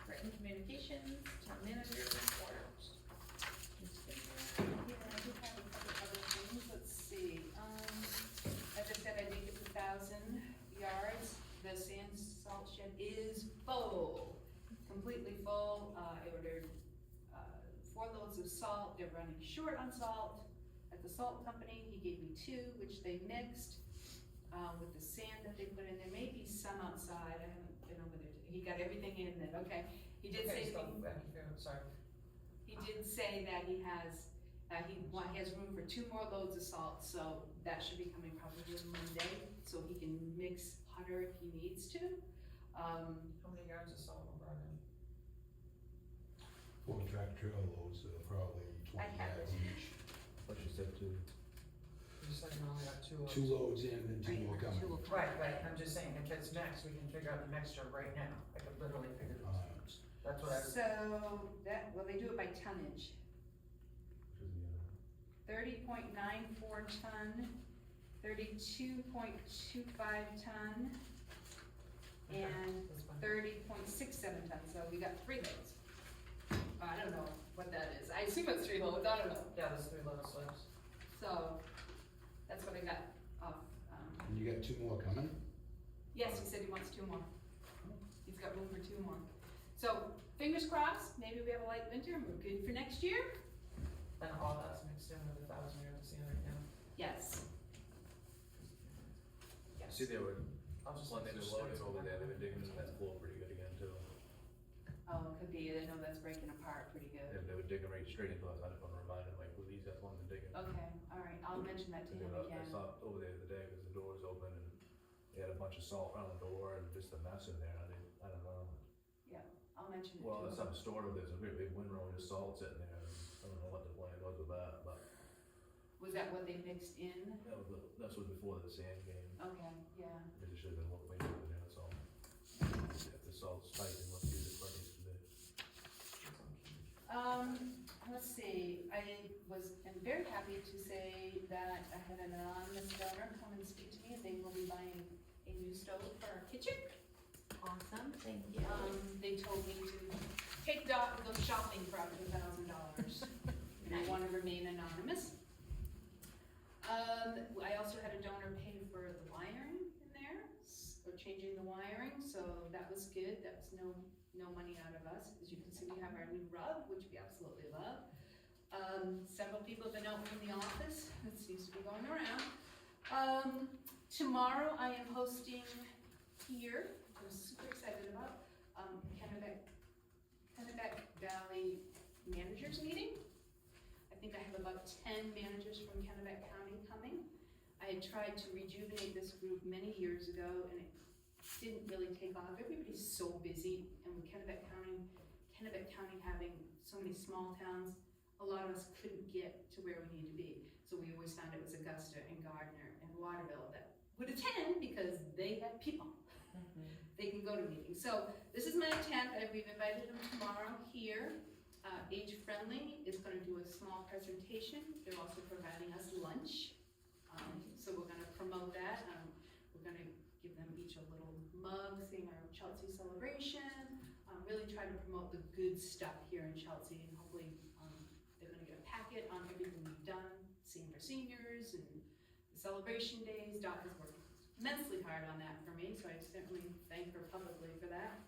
written communications, town manager report. Yeah, I do have a couple other things, let's see, as I said, I did get the 1,000 yards, the sand salt shed is full, completely full, I ordered, 4 loads of salt, they're running short on salt at the salt company, he gave me 2, which they mixed, with the sand that they put in, there may be some outside, I haven't been over there, he got everything in then, okay, he did say. Sorry. He did say that he has, he has room for 2 more loads of salt, so that should be coming probably Monday, so he can mix hotter if he needs to. How many yards of salt were brought in? 4 tractor trailer loads, probably 20 I have yards it. each. What you said too. You said you only got 2 loads. 2 loads in and 2 more coming. Right, I'm just saying, if it's mixed, we can figure out the mixture right now, I could literally figure this out. That's what I was. So, they do it by tonnage, Which is the other. 30.94 ton, 32.25 ton, and That's fine. 30.67 tons, so we got 3 loads. I don't know what that is, I assume it's 3 loads, I don't know. Yeah, there's 3 load slips. So, that's what I got off, And you got 2 more coming? yes, he said he wants 2 more. He's got room for 2 more. So, fingers crossed, maybe we have a light winter and we're good for next year? And all that's mixed in with 1,000 yards of sand right now. Yes. Yes. See, they were, I'll just. when they were loading over there, they were digging into that floor pretty good again too. Oh, it could be, I know that's breaking apart pretty good. They were digging right straight into us, I just want to remind them, like, well, these guys wanted to dig in. Okay, all right, I'll mention that to him I again. stopped over there the other day because the door was open and they had a bunch of salt around the door and just a mess in there, I don't know. I'll mention it to Well, him. there's something stored over there, there's a big, big windrow with just salt sitting there, and I don't know what the plan was with that, but Was that what they mixed in? that's what before the sand came, Okay, yeah. it just should've been what way over there, that's all. If the salt's tight, then let's use it for it needs to be. Let's see, am very happy to say that I had an anonymous donor come and speak to me, and they will be buying a new stove for our kitchen. Awesome, thank you. They told me to take Dot and go shopping for up to $1,000. And I want to remain anonymous. I also had a donor pay for the wiring in there, or changing the wiring, so that was good. That was no money out of us. As you can see, we have our new rug, which we absolutely love. Several people have been out from the office. It seems to be going around. Tomorrow I am hosting here, I'm super excited about, Kennebec Valley Managers Meeting. I think I have about 10 managers from Kennebec County coming. I had tried to rejuvenate this group many years ago and it didn't really take off. Everybody's so busy, and with Kennebec County having so many small towns, a lot of us couldn't get to where we need to be. So we always found it was Augusta and Gardner and Waterville that would attend because they have people. They can go to meetings. So this is my attempt. We've invited them tomorrow here. Age Friendly is going to do a small presentation. They're also providing us lunch. So we're going to promote that. We're going to give them each a little mug saying our Chelsea celebration. Really try to promote the good stuff here in Chelsea, and hopefully they're going to get a packet on everything we've done, same for seniors and the celebration days. Doc has worked immensely hard on that for me, so I certainly thank her publicly for that.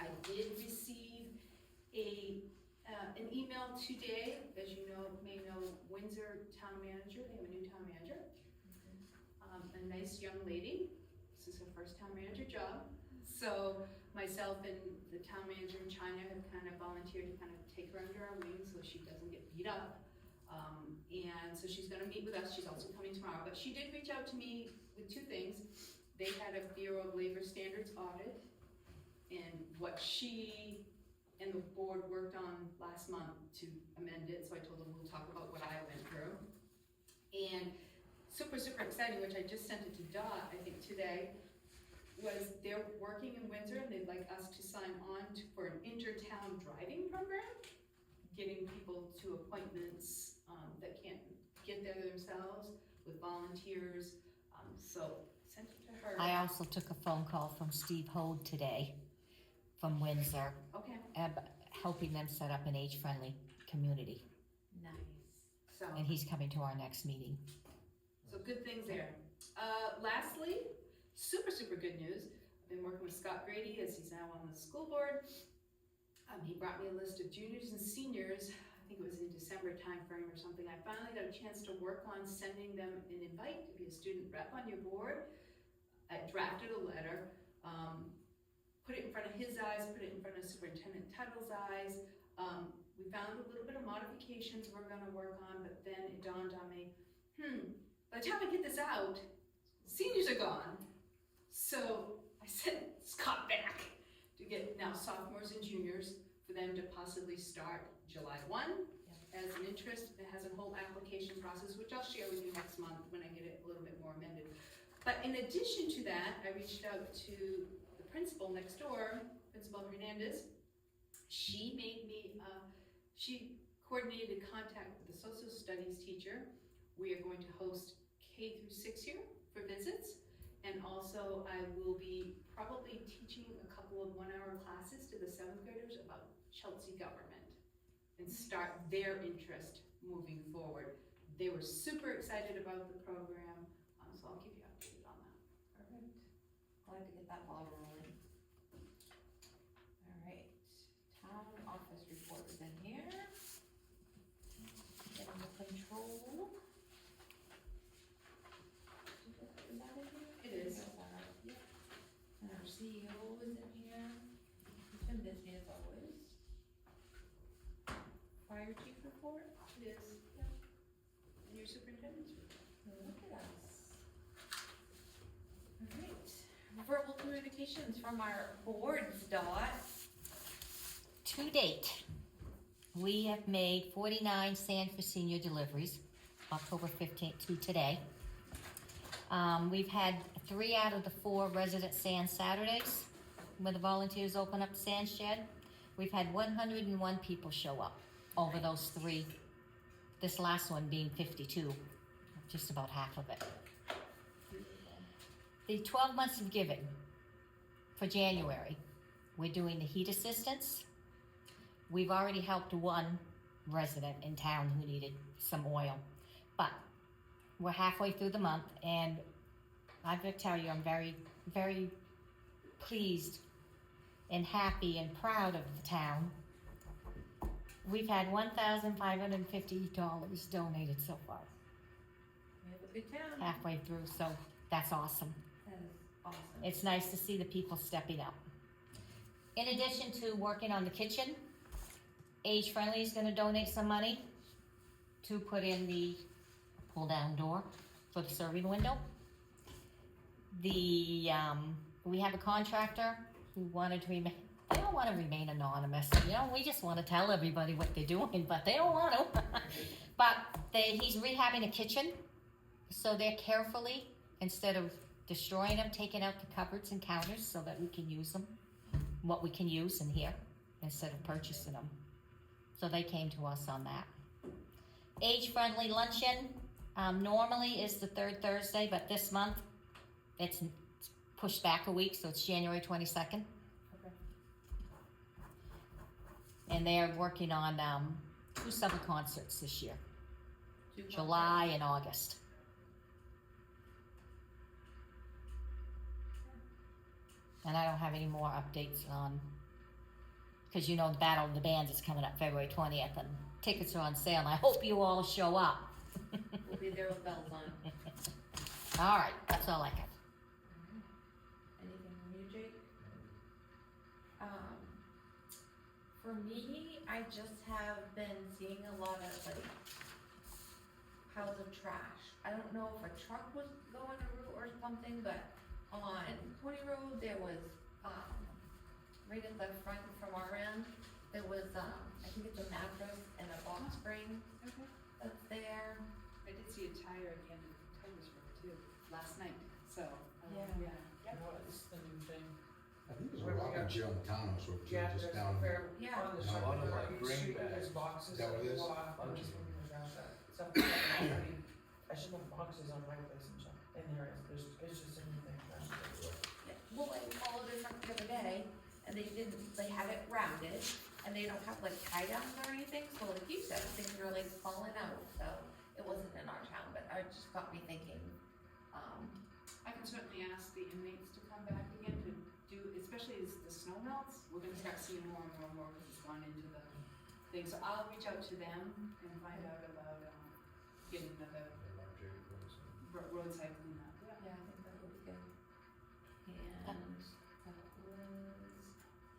I did receive an email today. As you may know, Windsor town manager, they have a new town manager. A nice young lady. This is her first town manager job. So myself and the town manager in China have kind of volunteered to kind of take her under our wing so she doesn't get beat up. And so she's gonna meet with us. She's also coming tomorrow, but she did reach out to me with two things. They had a Bureau of Labor Standards audit, and what she and the board worked on last month to amend it. So I told them we'll talk about what I went through. And super, super exciting, which I just sent it to Dot, I think today, was they're working in Windsor and they'd like us to sign on for an intertown driving program, getting people to appointments that can't get there themselves with volunteers. So sent it to her. I also took a phone call from Steve Hode today from Windsor, Okay, helping them set up an age-friendly community. nice. So, And he's coming to our next meeting. so good things there. Lastly, super, super good news. I've been working with Scott Grady as he's now on the school board. He brought me a list of juniors and seniors. I think it was in December timeframe or something. I finally got a chance to work on sending them an invite to be a student rep on your board. I drafted a letter, put it in front of his eyes, put it in front of Superintendent Tuttle's eyes. We found a little bit of modifications we're gonna work on, but then it dawned on me, by the time I get this out, seniors are gone. So I sent Scott back to get now sophomores and juniors for them to possibly start July 1 as an interest. It has a whole application process, which I'll share with you next month when I get it a little bit more amended. But in addition to that, I reached out to the principal next door, Principal Hernandez. She made me, she coordinated contact with the social studies teacher. We are going to host K through 6 here for visits. And also I will be probably teaching a couple of 1-hour classes to the 7th graders about Chelsea government and start their interest moving forward. They were super excited about the program, so I'll keep you updated on that. Perfect. Glad to get that ball rolling. All right, town office report is in here. Animal control. Is that in here? It is. Yep. And our CEO is in here. He's been busy as always. Fire chief report. It is, yeah. And your superintendent's report. Look at us. All right, verbal communications from our boards, Dot. To date, we have made 49 Sand for Senior deliveries, October 15th to today. We've had 3 out of the 4 resident sand Saturdays, where the volunteers open up the sand shed. We've had 101 people show up over those 3, this last one being 52, just about half of it. The 12 months of giving for January, we're doing the heat assistance. We've already helped one resident in town who needed some oil, but we're halfway through the month, and I have to tell you, I'm very, very pleased and happy and proud of the town. We've had $1,550 donated so far, We have a good town. halfway through, so That's awesome. That is awesome. It's nice to see the people stepping up. In addition to working on the kitchen, Age Friendly is gonna donate some money to put in the pull-down door for the serving window. We have a contractor who wanted to remain, they don't wanna remain anonymous, you know, we just wanna tell everybody what they're doing, but they don't want to. But he's rehabbing a kitchen, so they're carefully, instead of destroying them, taking out the cupboards and counters so that we can use them, what we can use in here, instead of purchasing them. So they came to us on that. Age-friendly luncheon, normally is the third Thursday, but this month, it's pushed back a week, so it's January 22nd. Okay. And they're working on, 2 summer concerts this year, 2 July and August. And I don't have any more updates on, because you know the Battle of the Bands is coming up February 20th, and tickets are on sale, and I hope you all show up. We'll be there with bells on. All right, that's all I have. Anything from you, Jake? For me, I just have been seeing a lot of like piles of trash. I don't know if a truck was going a route or something, but on Pony Road, there was, right at the front from our end, there was, I think it's a mattress and a box spring Okay. that's there. I did see a tire at the end of Tiger's Road too, last night, so. Yeah. Yep. What's the new thing? I think there's Where a we rocking got- chair on the townhouse, or Yeah, just there's down. fair, Yeah. on the Yeah, a lot of, side, like, you grain see bags. there's boxes Is that what it is? that go off, I'm just looking at that, stuff like that. I mean, I should have boxes on my place and stuff, and there is, it's just anything. Yeah, well, I followed their truck the other day, and they had it rounded, and they don't have like tie downs or anything, so like you said, things are like falling out, so it wasn't in our town, but it just got me thinking, I can certainly ask the inmates to come back again to do, especially as the snow melts, we're gonna start seeing more and more and more because it's gone into the thing. So I'll reach out to them and find out about, getting another roadside cleanup. yeah, I think that would be good. And that was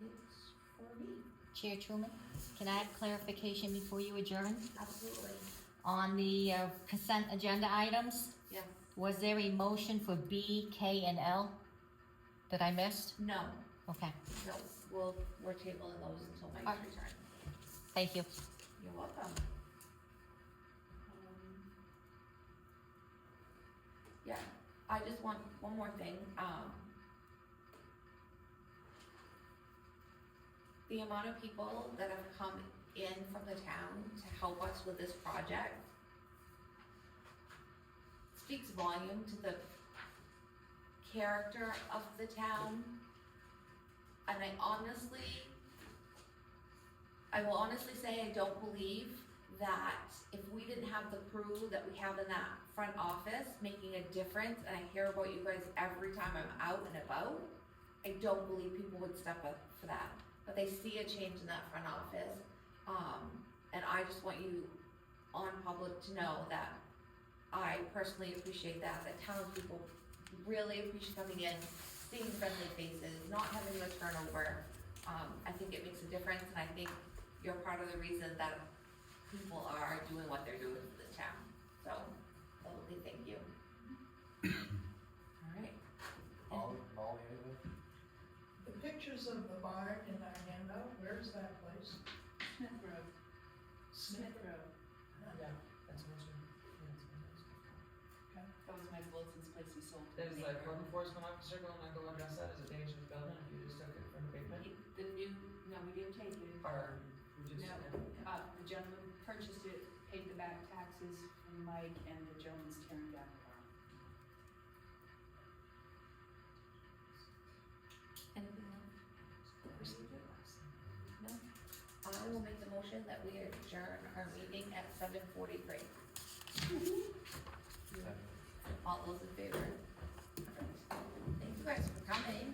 it for me, Chair Truman, can I have clarification before you adjourn? absolutely, On the consent agenda items, yes, was there a motion for B, K, and L that I missed? no, Okay, no, we're tabling those until Mike's Alright. return. thank you. You're welcome. Yeah, I just want one more thing, the amount of people that have come in from the town to help us with this project speaks volume to the character of the town. And I will honestly say I don't believe that if we didn't have the crew that we have in that front office making a difference, and I hear about you guys every time I'm out and about, I don't believe people would step up for that. But they see a change in that front office, and I just want you on public to know that I personally appreciate that, that townspeople really appreciate coming in, seeing friendly faces, not having much turnover. I think it makes a difference, and I think you're part of the reason that people are doing what they're doing for this town. So, lovely, thank you. All right. Molly, anything? The pictures of the barn in our handout, where's that place? Smith Road. Smith Road. Yeah, that's what you, That was Mike Wilson's place he sold. to there's the like neighbor. code enforcement officer going to go address that as a dangerous building, if you just took it from the pavement, The new, no, we didn't take it. or you just. No, the gentleman purchased it, paid the back taxes from Mike, and the gentleman's tearing down the barn. Anything else? No? I will make the motion that we adjourn our meeting at 7:43. All those in favor? Thank you guys for coming.